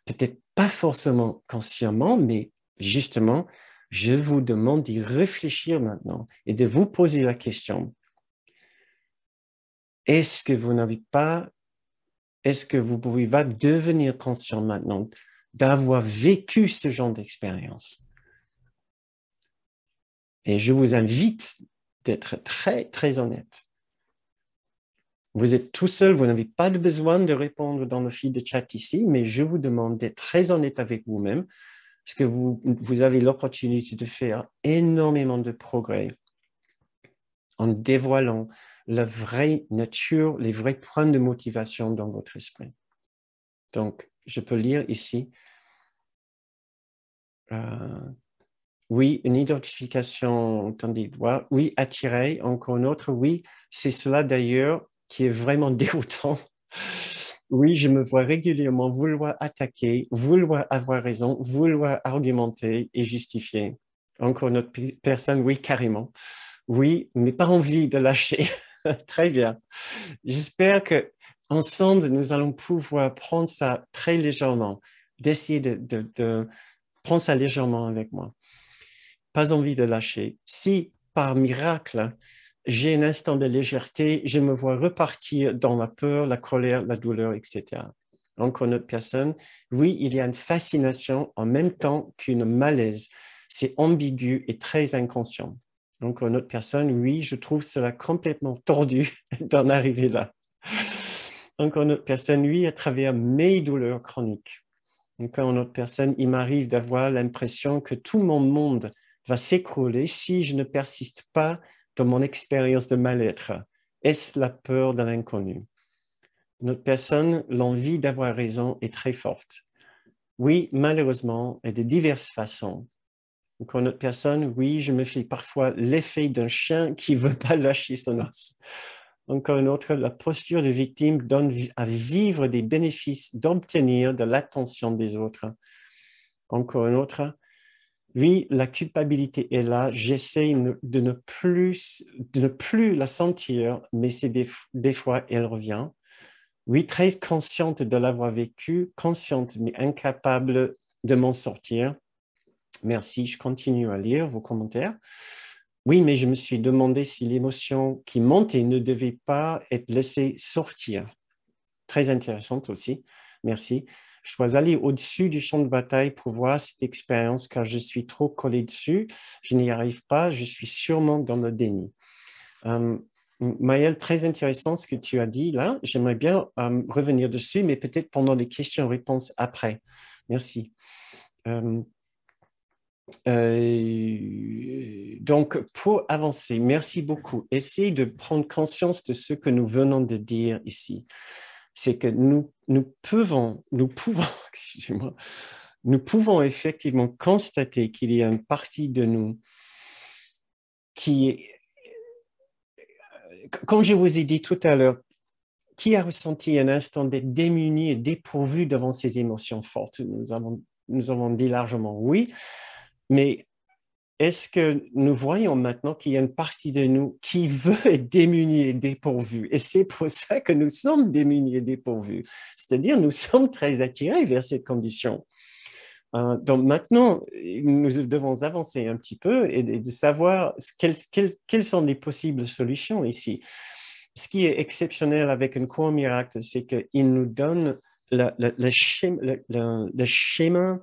Peut-être pas forcément consciemment, mais justement, je vous demande d'y réfléchir maintenant et de vous poser la question. Est-ce que vous pouvez pas devenir conscient maintenant d'avoir vécu ce genre d'expérience? Et je vous invite d'être très, très honnête. Vous êtes tout seul, vous n'avez pas de besoin de répondre dans le fil de chat ici, mais je vous demande d'être très honnête avec vous-même, parce que vous avez l'opportunité de faire énormément de progrès en dévoilant la vraie nature, les vrais points de motivation dans votre esprit. Donc, je peux lire ici. Oui, une identification, tendez le doigt. Oui, attirer, encore une autre. Oui, c'est cela d'ailleurs qui est vraiment déroutant. Oui, je me vois régulièrement vouloir attaquer, vouloir avoir raison, vouloir argumenter et justifier. Encore une autre personne, oui, carrément. Oui, mais pas envie de lâcher. Très bien. J'espère que ensemble, nous allons pouvoir prendre ça très légèrement, d'essayer de prendre ça légèrement avec moi. Pas envie de lâcher. Si, par miracle, j'ai un instant de légèreté, je me vois repartir dans la peur, la colère, la douleur, etc. Encore une autre personne, oui, il y a une fascination en même temps qu'une malaise. C'est ambigu et très inconscient. Encore une autre personne, oui, je trouve cela complètement tordu d'en arriver là. Encore une autre personne, oui, à travers mes douleurs chroniques. Encore une autre personne, il m'arrive d'avoir l'impression que tout mon monde va s'écrouler si je ne persiste pas dans mon expérience de mal-être. Est-ce la peur de l'inconnu? Notre personne, l'envie d'avoir raison est très forte. Oui, malheureusement, et de diverses façons. Encore notre personne, oui, je me fais parfois l'effet d'un chien qui ne veut pas lâcher son os. Encore une autre, la posture de victime donne à vivre des bénéfices d'obtenir de l'attention des autres. Encore une autre, Oui, la culpabilité est là. J'essaie de ne plus la sentir, mais c'est des fois, elle revient. Oui, très consciente de l'avoir vécu, consciente, mais incapable de m'en sortir. Merci, je continue à lire vos commentaires. Oui, mais je me suis demandé si l'émotion qui montait ne devait pas être laissée sortir. Très intéressante aussi. Merci. Je dois aller au-dessus du champ de bataille pour voir cette expérience car je suis trop collé dessus. Je n'y arrive pas. Je suis sûrement dans le déni. Maëlle, très intéressant ce que tu as dit là. J'aimerais bien revenir dessus, mais peut-être pendant les questions-réponses après. Merci. Donc, pour avancer, merci beaucoup. Essayez de prendre conscience de ce que nous venons de dire ici. C'est que nous pouvons, excusez-moi, nous pouvons effectivement constater qu'il y a une partie de nous qui est, comme je vous ai dit tout à l'heure, qui a ressenti un instant d'être démuni et dépourvu devant ces émotions fortes. Nous avons dit largement oui, mais est-ce que nous voyons maintenant qu'il y a une partie de nous qui veut être démunie et dépourvue? Et c'est pour ça que nous sommes démunis et dépourvus. C'est-à-dire, nous sommes très attirés vers cette condition. Donc maintenant, nous devons avancer un petit peu et de savoir quelles sont les possibles solutions ici. Ce qui est exceptionnel avec un cours miracle, c'est qu'il nous donne le schéma,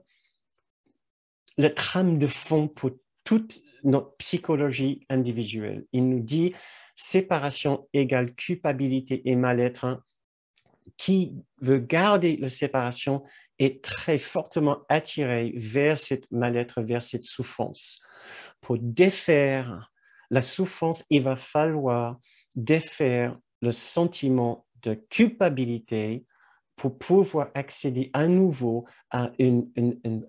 le trame de fond pour toute notre psychologie individuelle. Il nous dit séparation égale culpabilité et mal-être. Hein. Qui veut garder la séparation est très fortement attiré vers cette mal-être, vers cette souffrance. Pour défaire la souffrance, il va falloir défaire le sentiment de culpabilité pour pouvoir accéder à nouveau à un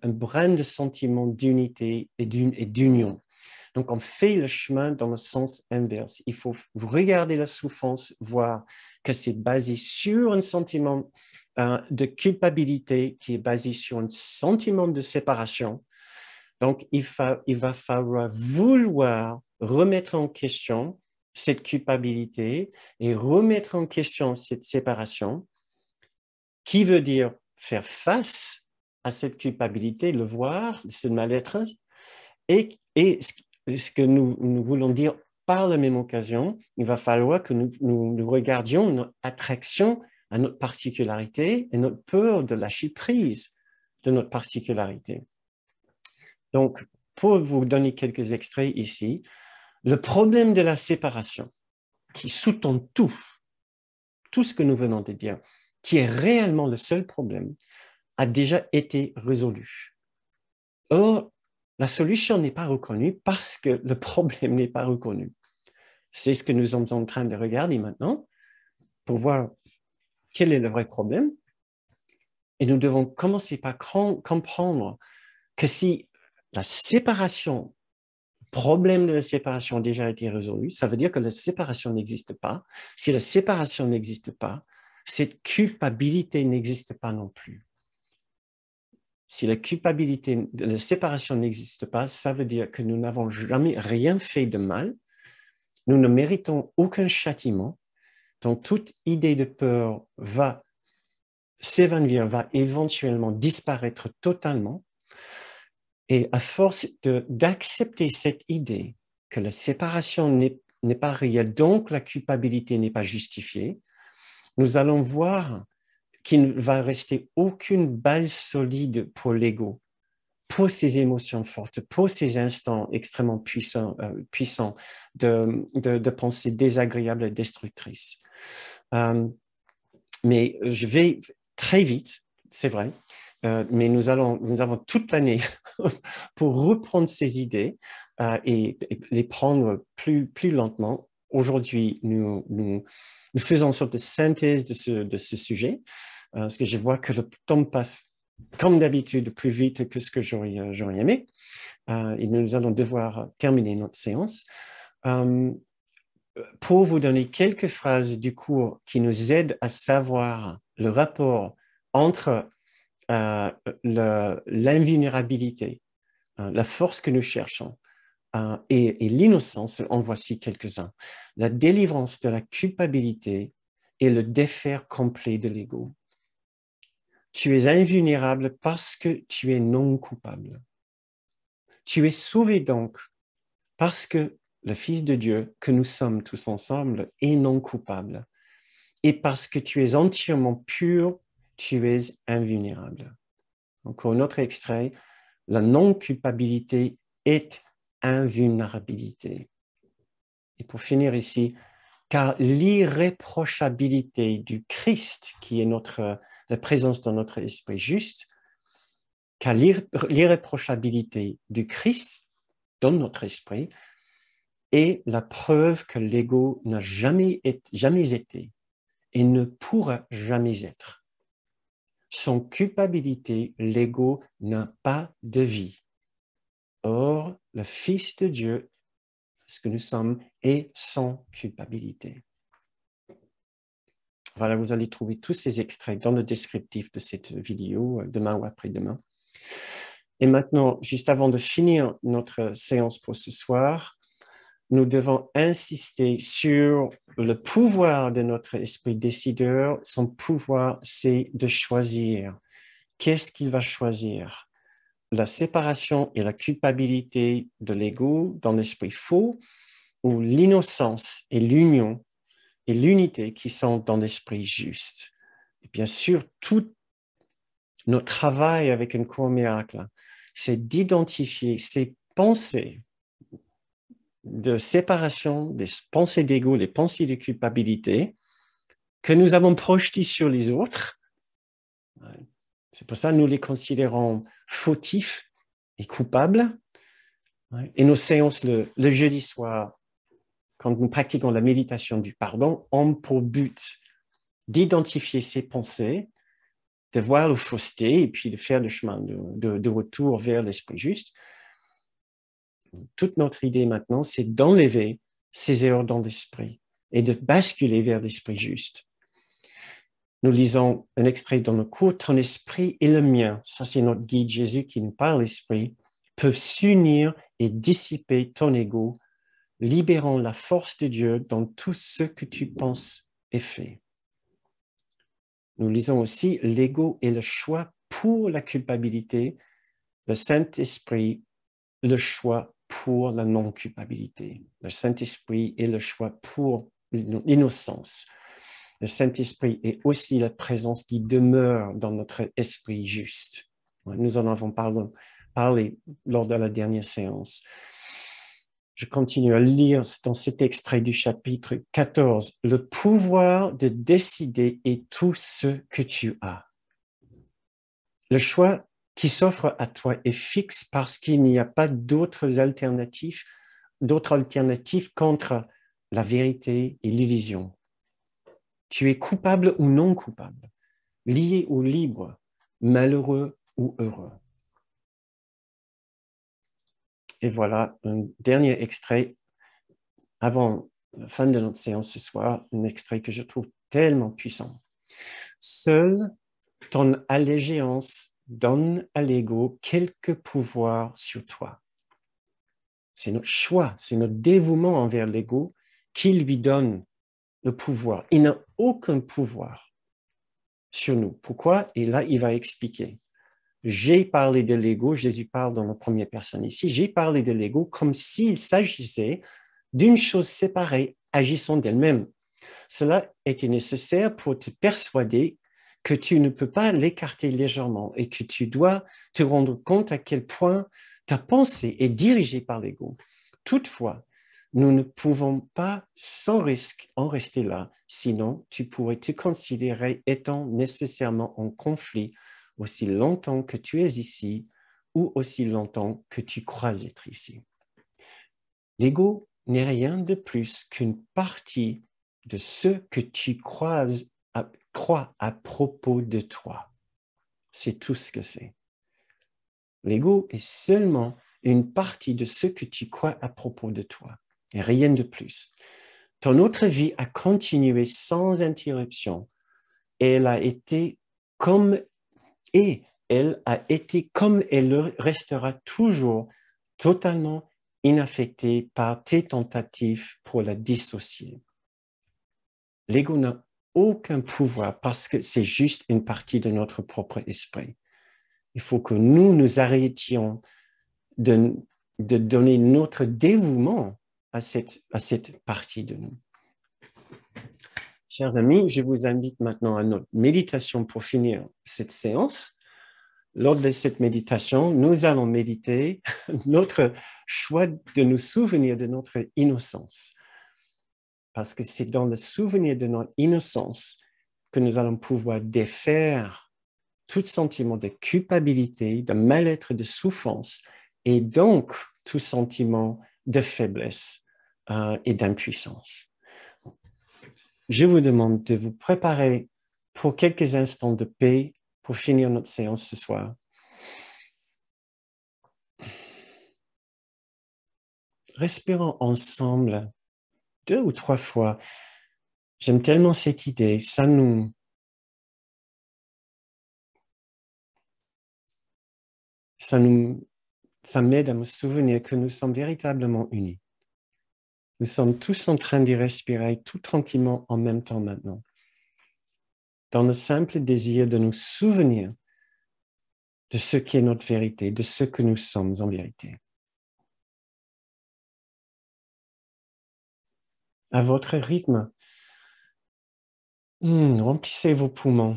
brin de sentiment d'unité et d'union. Donc, on fait le chemin dans le sens inverse. Il faut regarder la souffrance, voir que c'est basé sur un sentiment de culpabilité qui est basé sur un sentiment de séparation. Donc, il va falloir vouloir remettre en question cette culpabilité et remettre en question cette séparation, qui veut dire faire face à cette culpabilité, le voir, ce mal-être, et ce que nous voulons dire par la même occasion, il va falloir que nous regardions notre attraction à notre particularité et notre peur de lâcher prise de notre particularité. Donc, pour vous donner quelques extraits ici, le problème de la séparation qui sous-tend tout ce que nous venons de dire, qui est réellement le seul problème, a déjà été résolu. Or, la solution n'est pas reconnue parce que le problème n'est pas reconnu. C'est ce que nous sommes en train de regarder maintenant pour voir quel est le vrai problème. Et nous devons commencer par comprendre que si la séparation, le problème de la séparation a déjà été résolu, ça veut dire que la séparation n'existe pas. Si la séparation n'existe pas, cette culpabilité n'existe pas non plus. Si la culpabilité de la séparation n'existe pas, ça veut dire que nous n'avons jamais rien fait de mal. Nous ne méritons aucun châtiment. Donc, toute idée de peur va s'évanouir, va éventuellement disparaître totalement. Et à force d'accepter cette idée que la séparation n'est pas réelle, donc la culpabilité n'est pas justifiée, nous allons voir qu'il ne va rester aucune base solide pour l'ego, pour ces émotions fortes, pour ces instants extrêmement puissants de pensées désagréables et destructrices. Mais je vais très vite, c'est vrai, mais nous avons toute l'année pour reprendre ces idées et les prendre plus lentement. Aujourd'hui, nous faisons une sorte de synthèse de ce sujet, parce que je vois que le temps passe, comme d'habitude, plus vite que ce que j'aurais aimé. Et nous allons devoir terminer notre séance. Pour vous donner quelques phrases du cours qui nous aident à savoir le rapport entre l'invulnérabilité la force que nous cherchons et l'innocence, en voici quelques-uns. La délivrance de la culpabilité et le défaire complet de l'ego. Tu es invulnérable parce que tu es non coupable. Tu es sauvé donc parce que le Fils de Dieu, que nous sommes tous ensemble, est non coupable. Et parce que tu es entièrement pur, tu es invulnérable. Encore un autre extrait. La non-culpabilité est invulnérabilité. Et pour finir ici, car l'irréprochabilité du Christ, qui est la présence dans notre esprit juste, car l'irréprochabilité du Christ dans notre esprit est la preuve que l'ego n'a jamais été et ne pourra jamais être. Sans culpabilité, l'ego n'a pas de vie. Or, le Fils de Dieu, ce que nous sommes, est sans culpabilité. Voilà, vous allez trouver tous ces extraits dans le descriptif de cette vidéo, demain ou après-demain. Et maintenant, juste avant de finir notre séance pour ce soir, nous devons insister sur le pouvoir de notre esprit décideur. Son pouvoir, c'est de choisir. Qu'est-ce qu'il va choisir? La séparation et la culpabilité de l'ego dans l'esprit faux, ou l'innocence et l'union et l'unité qui sont dans l'esprit juste. Et bien sûr, tout notre travail avec un cours miracle, c'est d'identifier ces pensées de séparation, des pensées d'ego, les pensées de culpabilité que nous avons projetées sur les autres. C'est pour ça que nous les considérons fautifs et coupables. Et nos séances le jeudi soir, quand nous pratiquons la méditation du pardon, ont pour but d'identifier ces pensées, de voir la fausseté et puis de faire le chemin de retour vers l'esprit juste. Toute notre idée maintenant, c'est d'enlever ces erreurs dans l'esprit et de basculer vers l'esprit juste. Nous lisons un extrait dans le cours, ton esprit et le mien, ça c'est notre guide Jésus qui nous parle l'esprit, peuvent s'unir et dissiper ton ego, libérant la force de Dieu dans tout ce que tu penses et fais. Nous lisons aussi l'ego est le choix pour la culpabilité, le Saint-Esprit, le choix pour la non-culpabilité. Le Saint-Esprit est le choix pour l'innocence. Le Saint-Esprit est aussi la présence qui demeure dans notre esprit juste. Nous en avons parlé lors de la dernière séance. Je continue à lire dans cet extrait du chapitre 14. Le pouvoir de décider est tout ce que tu as. Le choix qui s'offre à toi est fixe parce qu'il n'y a pas d'autres alternatives contre la vérité et l'illusion. Tu es coupable ou non coupable, lié ou libre, malheureux ou heureux. Et voilà un dernier extrait avant la fin de notre séance ce soir, un extrait que je trouve tellement puissant. Seule ton allégeance donne à l'ego quelque pouvoir sur toi. C'est notre choix, c'est notre dévouement envers l'ego qui lui donne le pouvoir. Il n'a aucun pouvoir sur nous. Pourquoi? Et là, il va expliquer. J'ai parlé de l'ego, Jésus parle dans la première personne ici, j'ai parlé de l'ego comme s'il s'agissait d'une chose séparée agissant d'elle-même. Cela était nécessaire pour te persuader que tu ne peux pas l'écarter légèrement et que tu dois te rendre compte à quel point ta pensée est dirigée par l'ego. Toutefois, nous ne pouvons pas sans risque en rester là, sinon tu pourrais te considérer étant nécessairement en conflit aussi longtemps que tu es ici ou aussi longtemps que tu crois être ici. L'ego n'est rien de plus qu'une partie de ce que tu crois à propos de toi. C'est tout ce que c'est. L'ego est seulement une partie de ce que tu crois à propos de toi, et rien de plus. Ton autre vie a continué sans interruption, et elle a été comme elle a été, comme elle le restera toujours, totalement inaffectée par tes tentatives pour la dissocier. L'ego n'a aucun pouvoir parce que c'est juste une partie de notre propre esprit. Il faut que nous arrêtions de donner notre dévouement à cette partie de nous. Chers amis, je vous invite maintenant à notre méditation pour finir cette séance. Lors de cette méditation, nous allons méditer notre choix de nous souvenir de notre innocence. Parce que c'est dans le souvenir de notre innocence que nous allons pouvoir défaire tout sentiment de culpabilité, de mal-être, de souffrance, et donc tout sentiment de faiblesse et d'impuissance. Je vous demande de vous préparer pour quelques instants de paix pour finir notre séance ce soir. Respirons ensemble 2 ou 3 fois. J'aime tellement cette idée, ça m'aide à me souvenir que nous sommes véritablement unis. Nous sommes tous en train d'y respirer tout tranquillement en même temps maintenant, dans le simple désir de nous souvenir de ce qu'est notre vérité, de ce que nous sommes en vérité. À votre rythme, remplissez vos poumons.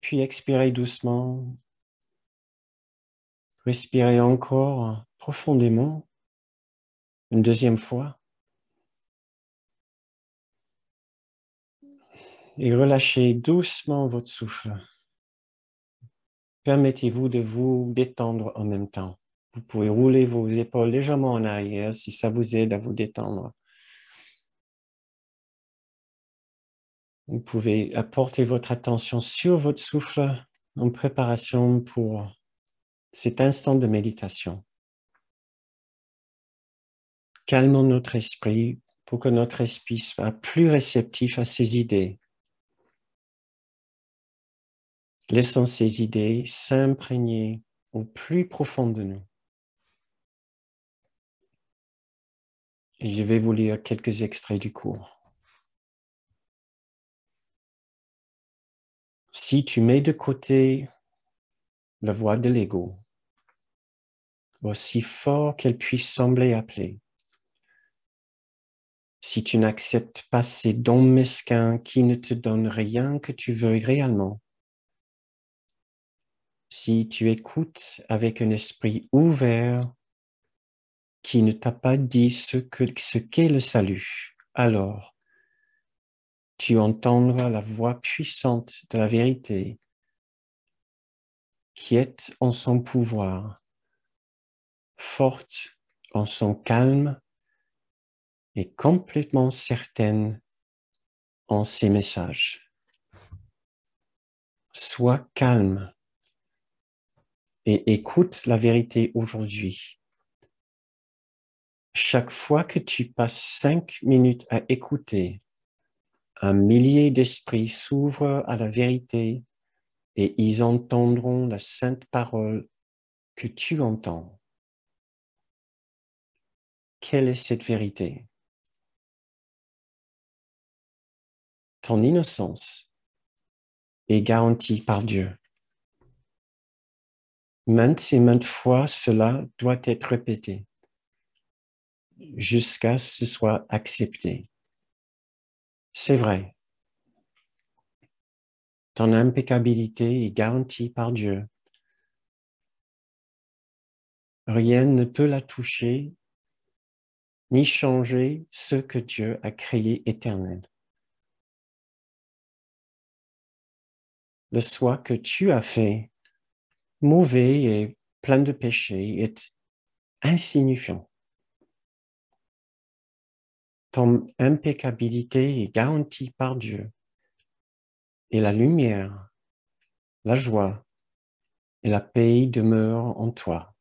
Puis expirez doucement. Respirez encore profondément, une deuxième fois. Et relâchez doucement votre souffle. Permettez-vous de vous détendre en même temps. Vous pouvez rouler vos épaules légèrement en arrière si ça vous aide à vous détendre. Vous pouvez apporter votre attention sur votre souffle en préparation pour cet instant de méditation. Calmons notre esprit pour que notre esprit soit plus réceptif à ces idées. Laissons ces idées s'imprégner au plus profond de nous. Et je vais vous lire quelques extraits du cours. Si tu mets de côté la voix de l'ego, aussi fort qu'elle puisse sembler appeler, si tu n'acceptes pas ces dons mesquins qui ne te donnent rien que tu veuilles réellement, si tu écoutes avec un esprit ouvert qui ne t'a pas dit ce qu'est le salut, alors tu entendras la voix puissante de la vérité qui est en son pouvoir, forte en son calme et complètement certaine en ses messages. Sois calme et écoute la vérité aujourd'hui. Chaque fois que tu passes 5 minutes à écouter, un millier d'esprits s'ouvrent à la vérité et ils entendront la sainte parole que tu entends. Quelle est cette vérité? Ton innocence est garantie par Dieu. Maintes et maintes fois, cela doit être répété jusqu'à ce que ce soit accepté. C'est vrai. Ton impeccabilité est garantie par Dieu. Rien ne peut la toucher ni changer ce que Dieu a créé éternel. Le soi que tu as fait, mauvais et plein de péchés, est insignifiant. Ton impeccabilité est garantie par Dieu. Et la lumière, la joie et la paix demeurent en toi.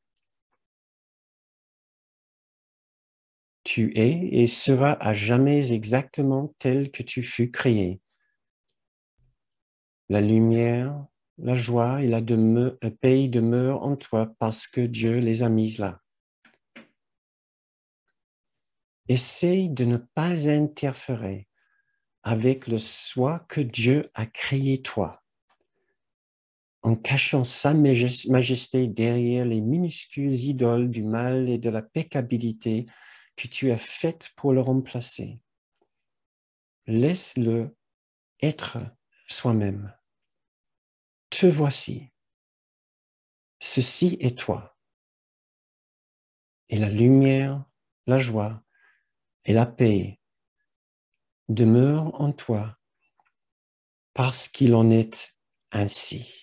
Tu es et seras à jamais exactement tel que tu fus créé. La lumière, la joie et la paix demeurent en toi parce que Dieu les a mises là. Essaye de ne pas interférer avec le soi que Dieu a créé toi, en cachant sa majesté derrière les minuscules idoles du mal et de la peccabilité que tu as faites pour le remplacer. Laisse-le être soi-même. Te voici. Ceci est toi. Et la lumière, la joie et la paix demeurent en toi parce qu'il en est ainsi.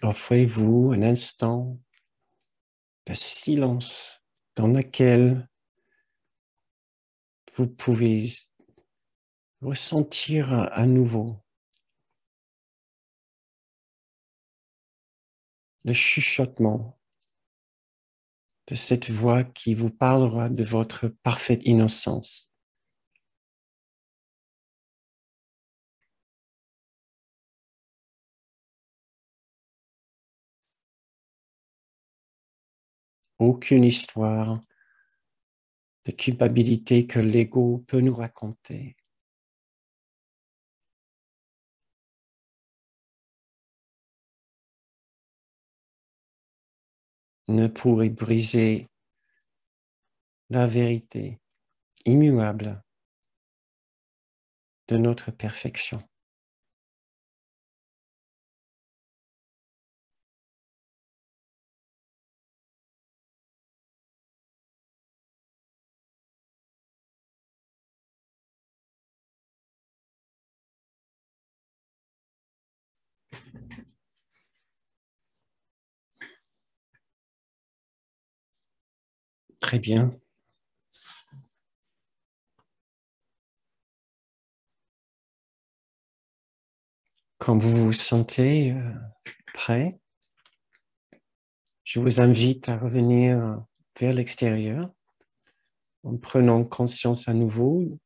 Offrez-vous un instant de silence dans lequel vous pouvez ressentir à nouveau le chuchotement de cette voix qui vous parlera de votre parfaite innocence. Aucune histoire de culpabilité que l'ego peut nous raconter. Ne pourrait briser la vérité immuable de notre perfection. Très bien. Quand vous vous sentez prêt, je vous invite à revenir vers l'extérieur en prenant conscience à nouveau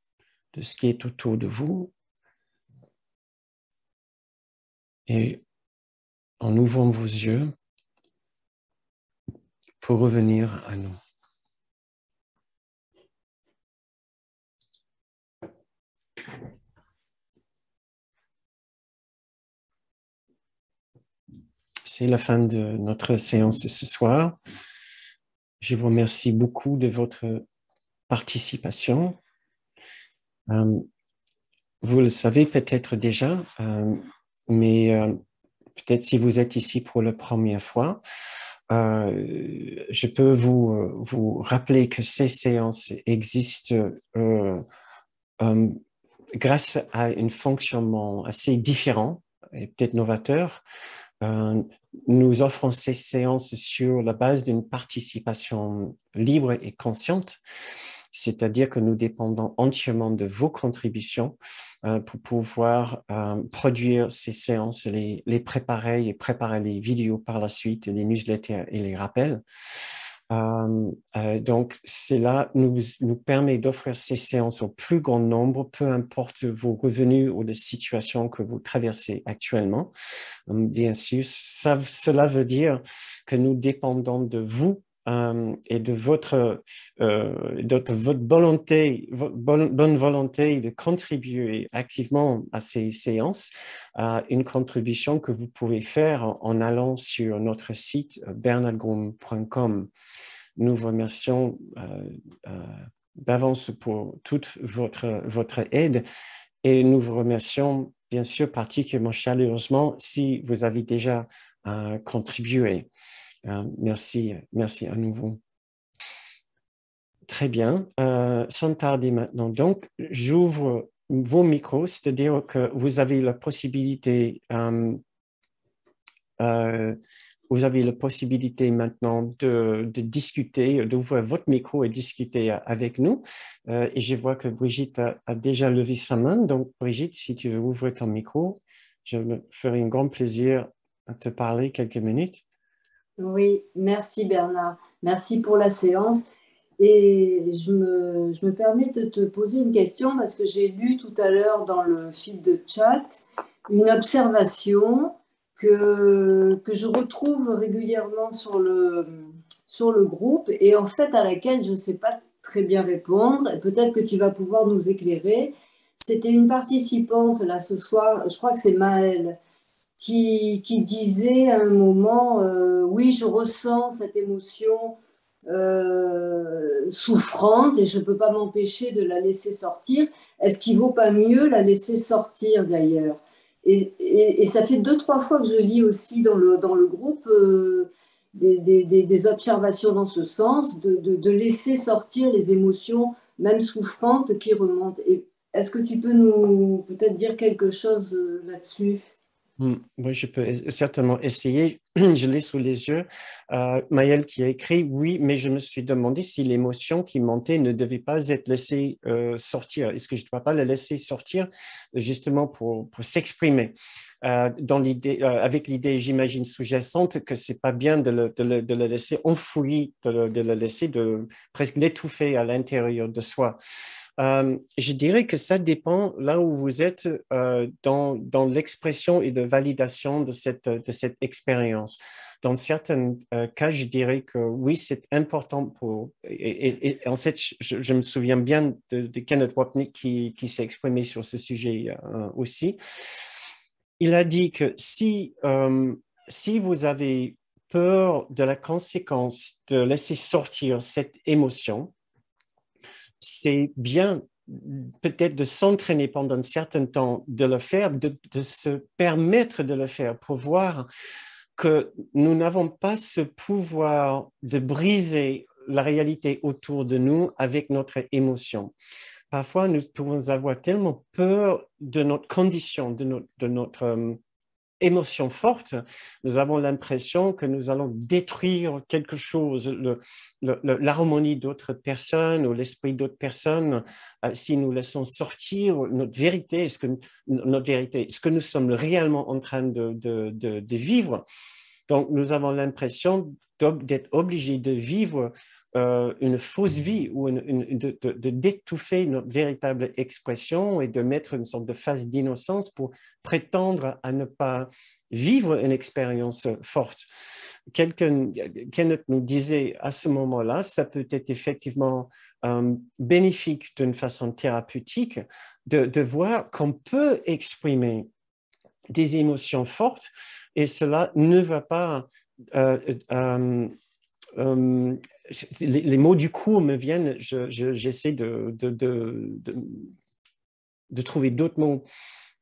de ce qui est autour de vous et en ouvrant vos yeux pour revenir à nous. C'est la fin de notre séance de ce soir. Je vous remercie beaucoup de votre participation. Vous le savez peut-être déjà, mais peut-être si vous êtes ici pour la première fois, je peux vous rappeler que ces séances existent grâce à un fonctionnement assez différent et peut-être novateur. Nous offrons ces séances sur la base d'une participation libre et consciente, c'est-à-dire que nous dépendons entièrement de vos contributions pour pouvoir produire ces séances, les préparer et préparer les vidéos par la suite, les newsletters et les rappels. Donc, cela nous permet d'offrir ces séances au plus grand nombre, peu importe vos revenus ou les situations que vous traversez actuellement. Bien sûr, cela veut dire que nous dépendons de vous et de votre volonté, bonne volonté de contribuer activement à ces séances, une contribution que vous pouvez faire en allant sur notre site bernardgroom.com. Nous vous remercions d'avance pour toute votre aide et nous vous remercions bien sûr particulièrement chaleureusement si vous avez déjà contribué. Merci à nouveau. Très bien. Sans tarder maintenant. Donc, j'ouvre vos micros, c'est-à-dire que vous avez la possibilité, euh, vous avez la possibilité maintenant de discuter, d'ouvrir votre micro et discuter avec nous. Et je vois que Brigitte a déjà levé sa main. Donc, Brigitte, si tu veux ouvrir ton micro, je me ferai un grand plaisir à te parler quelques minutes. Oui, merci Bernard. Merci pour la séance. Et je me permets de te poser une question parce que j'ai lu tout à l'heure dans le fil de chat une observation que je retrouve régulièrement sur le groupe et en fait à laquelle je ne sais pas très bien répondre. Et peut-être que tu vas pouvoir nous éclairer. C'était une participante là ce soir, je crois que c'est Maëlle qui disait à un moment, oui, je ressens cette émotion souffrante et je ne peux pas m'empêcher de la laisser sortir. Est-ce qu'il ne vaut pas mieux la laisser sortir d'ailleurs? Et ça fait deux, trois fois que je lis aussi dans le groupe des observations dans ce sens, de laisser sortir les émotions, même souffrantes, qui remontent. Et est-ce que tu peux nous peut-être dire quelque chose là-dessus? Oui, je peux certainement essayer. Je l'ai sous les yeux. Maëlle qui a écrit, oui, mais je me suis demandé si l'émotion qui montait ne devait pas être laissée sortir. Est-ce que je ne dois pas la laisser sortir justement pour s'exprimer dans l'idée, avec l'idée, j'imagine, sous-jacente que c'est pas bien de le laisser enfoui, de le laisser presque l'étouffer à l'intérieur de soi. Je dirais que ça dépend là où vous êtes dans l'expression et de validation de cette expérience. Dans certains cas, je dirais que oui, c'est important et en fait, je me souviens bien de Kenneth Wapnick qui s'est exprimé sur ce sujet aussi. Il a dit que si vous avez peur de la conséquence de laisser sortir cette émotion, c'est bien peut-être de s'entraîner pendant un certain temps de le faire, de se permettre de le faire pour voir que nous n'avons pas ce pouvoir de briser la réalité autour de nous avec notre émotion. Parfois, nous pouvons avoir tellement peur de notre condition, de notre émotion forte, nous avons l'impression que nous allons détruire quelque chose, l'harmonie d'autres personnes ou l'esprit d'autres personnes, si nous laissons sortir notre vérité, ce que nous sommes réellement en train de vivre. Donc, nous avons l'impression d'être obligés de vivre une fausse vie ou d'étouffer notre véritable expression et de mettre une sorte de face d'innocence pour prétendre à ne pas vivre une expérience forte. Kenneth nous disait à ce moment-là, ça peut être effectivement bénéfique d'une façon thérapeutique de voir qu'on peut exprimer des émotions fortes et cela ne va pas euh, euh, euh, les mots du cours me viennent, j'essaie de trouver d'autres mots.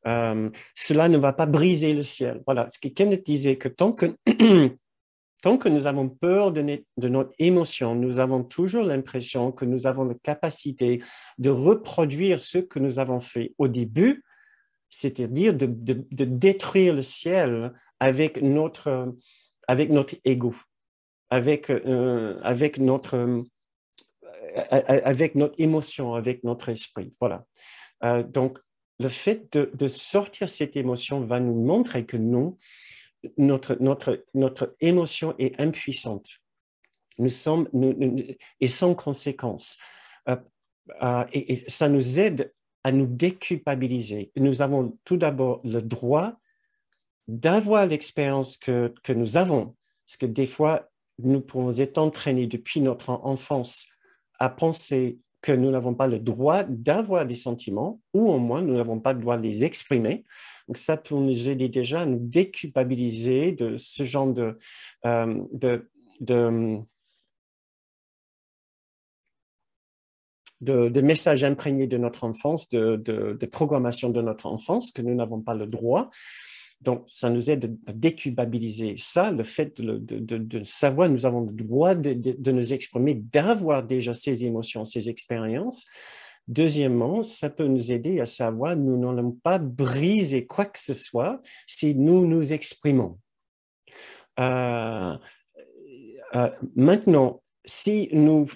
Cela ne va pas briser le ciel. Voilà, ce que Kenneth disait, que tant que nous avons peur de notre émotion, nous avons toujours l'impression que nous avons la capacité de reproduire ce que nous avons fait au début, c'est-à-dire de détruire le ciel avec notre ego, avec notre émotion, avec notre esprit. Voilà. Donc, le fait de sortir cette émotion va nous montrer que nous, notre émotion est impuissante. Et sans conséquence. Euh, et ça nous aide à nous déculpabiliser. Nous avons tout d'abord le droit d'avoir l'expérience que nous avons. Parce que des fois, nous pouvons être entraînés depuis notre enfance à penser que nous n'avons pas le droit d'avoir des sentiments, ou au moins nous n'avons pas le droit de les exprimer. Donc ça peut nous aider déjà à nous déculpabiliser de ce genre de, de messages imprégnés de notre enfance, de programmation de notre enfance, que nous n'avons pas le droit. Donc, ça nous aide à déculpabiliser ça, le fait de savoir, nous avons le droit de nous exprimer, d'avoir déjà ces émotions, ces expériences. Deuxièmement, ça peut nous aider à savoir, nous n'allons pas briser quoi que ce soit si nous nous exprimons. Maintenant, si nous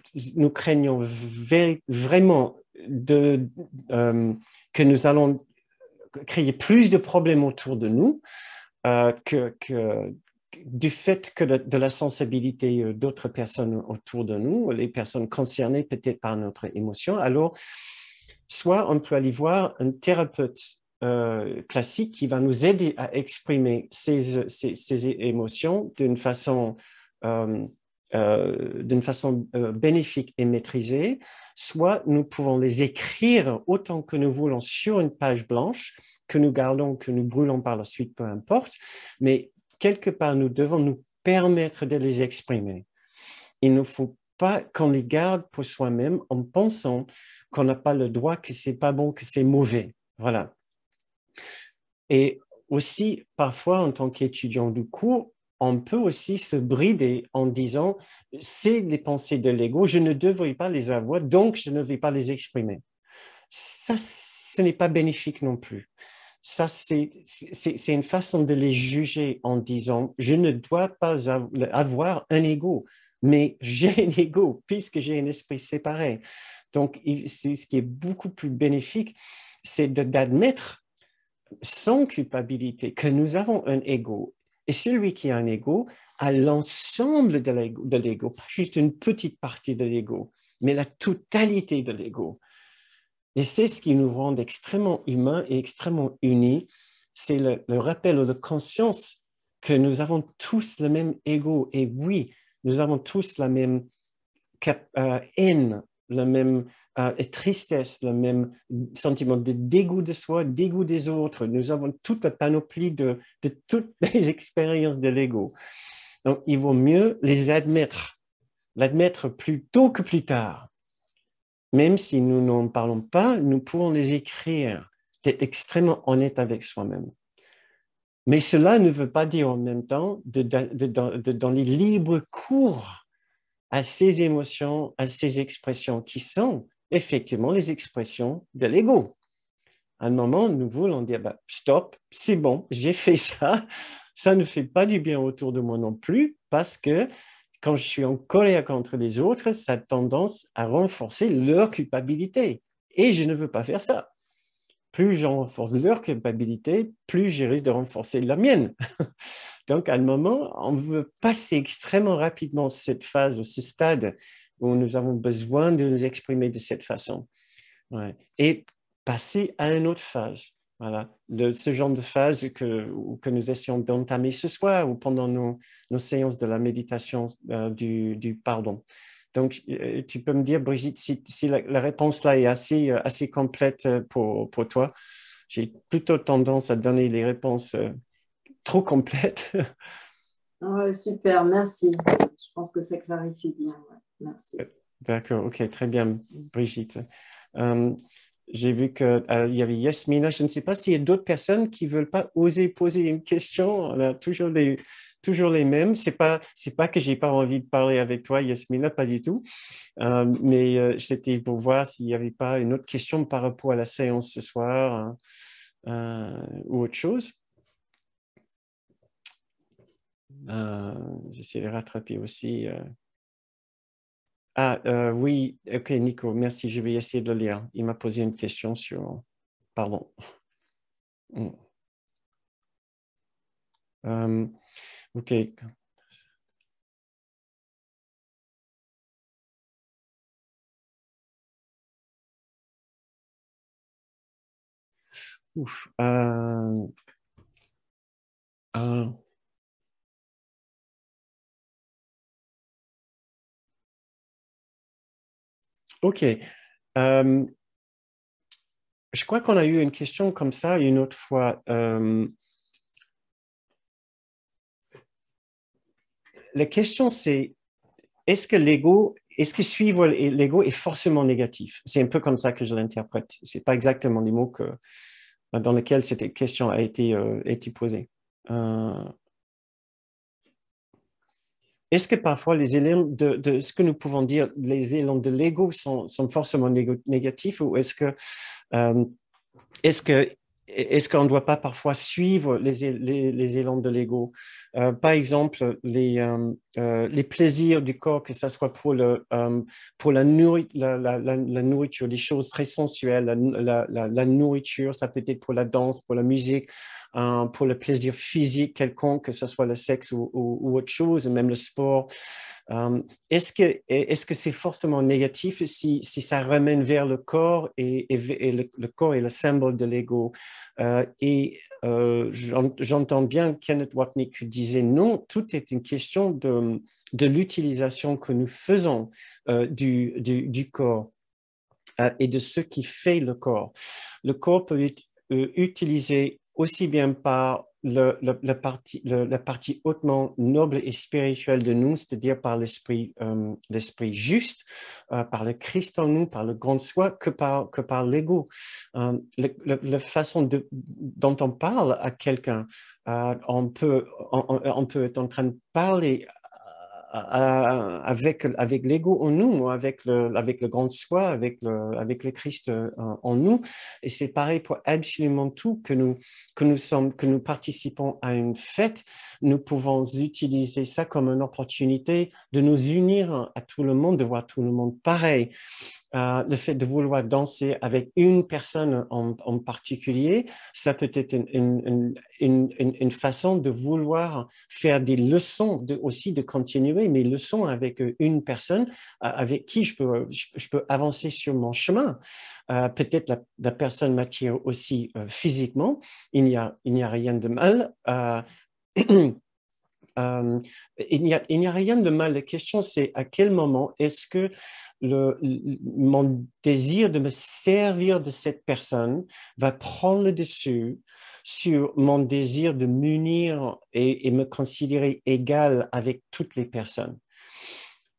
craignons vraiment que nous allons créer plus de problèmes autour de nous du fait que de la sensibilité d'autres personnes autour de nous, les personnes concernées peut-être par notre émotion, alors soit on peut aller voir un thérapeute classique qui va nous aider à exprimer ces émotions d'une façon bénéfique et maîtrisée, soit nous pouvons les écrire autant que nous voulons sur une page blanche, que nous gardons, que nous brûlons par la suite, peu importe, mais quelque part, nous devons nous permettre de les exprimer. Il ne faut pas qu'on les garde pour soi-même en pensant qu'on n'a pas le droit, que c'est pas bon, que c'est mauvais. Voilà. Et aussi, parfois, en tant qu'étudiant du cours, on peut aussi se brider en disant « c'est les pensées de l'ego, je ne devrais pas les avoir, donc je ne vais pas les exprimer ». Ça, ce n'est pas bénéfique non plus. Ça, c'est une façon de les juger en disant « je ne dois pas avoir un ego, mais j'ai un ego puisque j'ai un esprit séparé ». Donc, ce qui est beaucoup plus bénéfique, c'est d'admettre sans culpabilité que nous avons un ego. Et celui qui a un ego a l'ensemble de l'ego, pas juste une petite partie de l'ego, mais la totalité de l'ego. Et c'est ce qui nous rend extrêmement humains et extrêmement unis. C'est le rappel de conscience que nous avons tous le même ego. Et oui, nous avons tous la même haine, la même tristesse, le même sentiment de dégoût de soi, dégoût des autres. Nous avons toute la panoplie de toutes les expériences de l'ego. Donc, il vaut mieux les l'admettre plus tôt que plus tard. Même si nous n'en parlons pas, nous pouvons les écrire, d'être extrêmement honnête avec soi-même. Mais cela ne veut pas dire en même temps de donner libre cours à ces émotions, à ces expressions qui sont effectivement les expressions de l'ego. À un moment, nous voulons dire stop, c'est bon, j'ai fait ça, ça ne fait pas du bien autour de moi non plus, parce que quand je suis en colère contre les autres, ça a tendance à renforcer leur culpabilité. Et je ne veux pas faire ça. Plus je renforce leur culpabilité, plus je risque de renforcer la mienne. Donc, à un moment, on veut passer extrêmement rapidement cette phase ou ce stade où nous avons besoin de nous exprimer de cette façon. Ouais. Et passer à une autre phase. Voilà, de ce genre de phase que nous essayons d'entamer ce soir ou pendant nos séances de la méditation du pardon. Donc, tu peux me dire, Brigitte, si la réponse là est assez complète pour toi. J'ai plutôt tendance à donner les réponses trop complètes. Ouais, super, merci. Je pense que ça clarifie bien. Ouais. Merci. D'accord, ok, très bien, Brigitte. J'ai vu qu'il y avait Yasmina. Je ne sais pas s'il y a d'autres personnes qui ne veulent pas oser poser une question. On a toujours les mêmes. C'est pas que je n'ai pas envie de parler avec toi, Yasmina, pas du tout. Mais c'était pour voir s'il n'y avait pas une autre question par rapport à la séance ce soir ou autre chose. J'essaie de rattraper aussi. Oui, ok, Nico, merci. Je vais essayer de le lire. Il m'a posé une question sur... Pardon. Ok. Ouf. Ok. Je crois qu'on a eu une question comme ça une autre fois. La question, c'est est-ce que suivre l'ego est forcément négatif? C'est un peu comme ça que je l'interprète. Ce n'est pas exactement les mots dans lesquels cette question a été posée. Est-ce que parfois les éléments de ce que nous pouvons dire, les éléments de l'ego sont forcément négatifs ou est-ce que est-ce qu'on ne doit pas parfois suivre les élans de l'ego? Par exemple, les plaisirs du corps, que ce soit pour la nourriture, des choses très sensuelles, la nourriture, ça peut être pour la danse, pour la musique, pour le plaisir physique quelconque, que ce soit le sexe ou autre chose, même le sport. Est-ce que c'est forcément négatif si ça ramène vers le corps et le corps est le symbole de l'ego? J'entends bien Kenneth Wapnick qui disait non, tout est une question de l'utilisation que nous faisons du corps et de ce qui fait le corps. Le corps peut être utilisé aussi bien par la partie hautement noble et spirituelle de nous, c'est-à-dire par l'esprit juste, par le Christ en nous, par le grand soi, que par l'ego. La façon dont on parle à quelqu'un, on peut être en train de parler avec l'ego en nous, avec le grand soi, avec le Christ en nous. Et c'est pareil pour absolument tout que nous participons à une fête. Nous pouvons utiliser ça comme une opportunité de nous unir à tout le monde, de voir tout le monde pareil. Le fait de vouloir danser avec une personne en particulier, ça peut être une façon de vouloir faire des leçons, aussi de continuer mes leçons avec une personne avec qui je peux avancer sur mon chemin. Peut-être la personne m'attire aussi physiquement, il n'y a rien de mal. Il n'y a rien de mal. La question, c'est à quel moment est-ce que mon désir de me servir de cette personne va prendre le dessus sur mon désir de m'unir et me considérer égal avec toutes les personnes.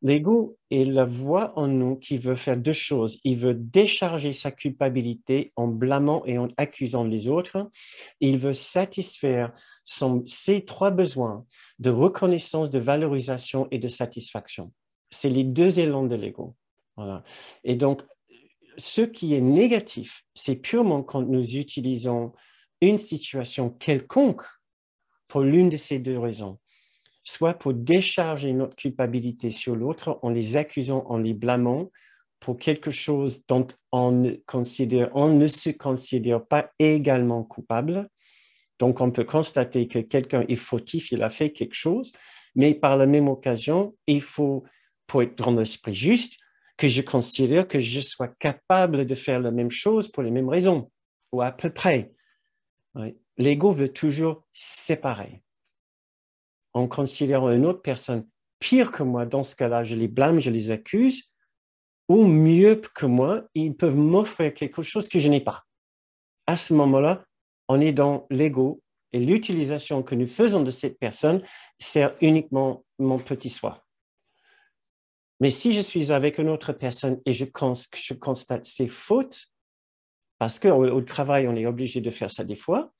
L'ego est la voix en nous qui veut faire deux choses. Il veut décharger sa culpabilité en blâmant et en accusant les autres. Il veut satisfaire ses trois besoins de reconnaissance, de valorisation et de satisfaction. C'est les deux élans de l'ego. Voilà. Et donc, ce qui est négatif, c'est purement quand nous utilisons une situation quelconque pour l'une de ces deux raisons, soit pour décharger notre culpabilité sur l'autre en les accusant, en les blâmant pour quelque chose dont on ne se considère pas également coupable. Donc, on peut constater que quelqu'un est fautif, il a fait quelque chose, mais par la même occasion, il faut, pour être dans l'esprit juste, que je considère que je sois capable de faire la même chose pour les mêmes raisons, ou à peu près. Ouais. L'ego veut toujours séparer. En considérant une autre personne pire que moi, dans ce cas-là, je les blâme, je les accuse, ou mieux que moi, ils peuvent m'offrir quelque chose que je n'ai pas. À ce moment-là, on est dans l'ego et l'utilisation que nous faisons de cette personne sert uniquement mon petit soi. Mais si je suis avec une autre personne et je constate ses fautes, parce qu'au travail, on est obligé de faire ça des fois,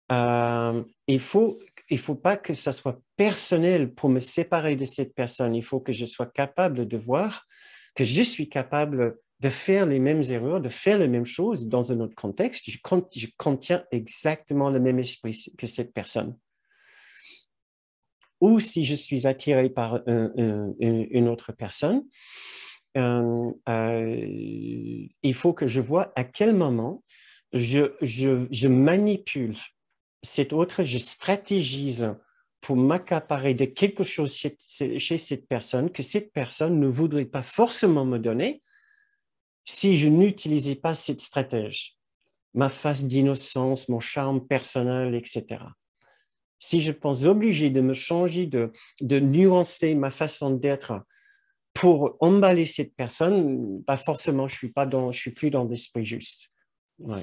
il faut pas que ça soit personnel pour me séparer de cette personne. Il faut que je sois capable de voir que je suis capable de faire les mêmes erreurs, de faire les mêmes choses dans un autre contexte. Je contiens exactement le même esprit que cette personne. Ou si je suis attiré par une autre personne, il faut que je vois à quel moment je manipule cette autre, je stratégise pour m'accaparer de quelque chose chez cette personne que cette personne ne voudrait pas forcément me donner si je n'utilisais pas cette stratégie, ma face d'innocence, mon charme personnel, etc. Si je pense obligé de me changer, de nuancer ma façon d'être pour emballer cette personne, pas forcément, je suis plus dans l'esprit juste. Ouais.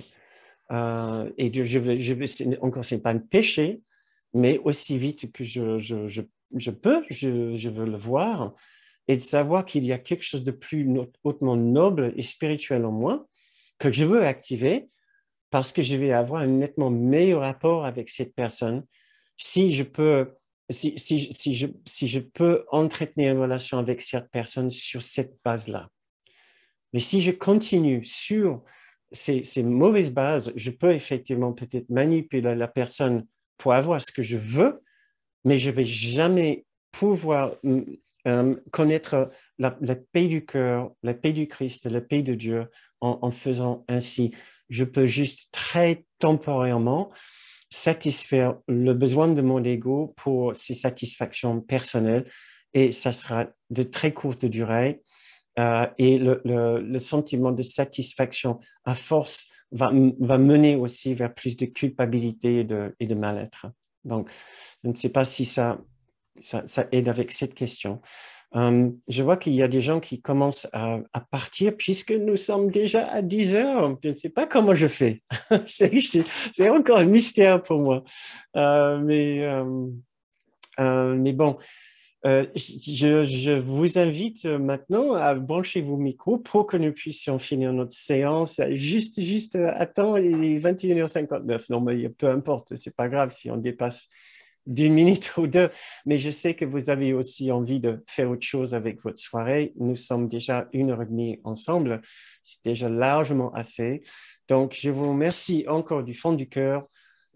Et encore, ce n'est pas un péché, mais aussi vite que je veux le voir et de savoir qu'il y a quelque chose de plus hautement noble et spirituel en moi que je veux activer parce que je vais avoir un nettement meilleur rapport avec cette personne si je peux, si je peux entretenir une relation avec cette personne sur cette base-là. Mais si je continue sur ces mauvaises bases, je peux effectivement peut-être manipuler la personne pour avoir ce que je veux, mais je ne vais jamais pouvoir connaître la paix du cœur, la paix du Christ, la paix de Dieu en faisant ainsi. Je peux juste très temporairement satisfaire le besoin de mon ego pour ses satisfactions personnelles et ça sera de très courte durée. Et le sentiment de satisfaction à force va mener aussi vers plus de culpabilité et de mal-être. Donc, je ne sais pas si ça aide avec cette question. Je vois qu'il y a des gens qui commencent à partir puisque nous sommes déjà à 10 heures. Je ne sais pas comment je fais. C'est encore un mystère pour moi. Mais bon, je vous invite maintenant à brancher vos micros pour que nous puissions finir notre séance juste à temps, il est 21h59. Non, mais peu importe, c'est pas grave si on dépasse d'une minute ou deux, mais je sais que vous avez aussi envie de faire autre chose avec votre soirée. Nous sommes déjà 1h30 ensemble, c'est déjà largement assez. Donc, je vous remercie encore du fond du cœur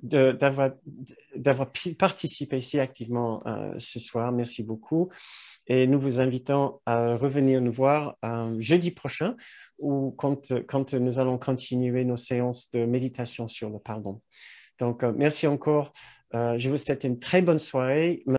d'avoir participé si activement ce soir. Merci beaucoup. Et nous vous invitons à revenir nous voir jeudi prochain ou quand nous allons continuer nos séances de méditation sur le pardon. Donc, merci encore. Je vous souhaite une très bonne soirée.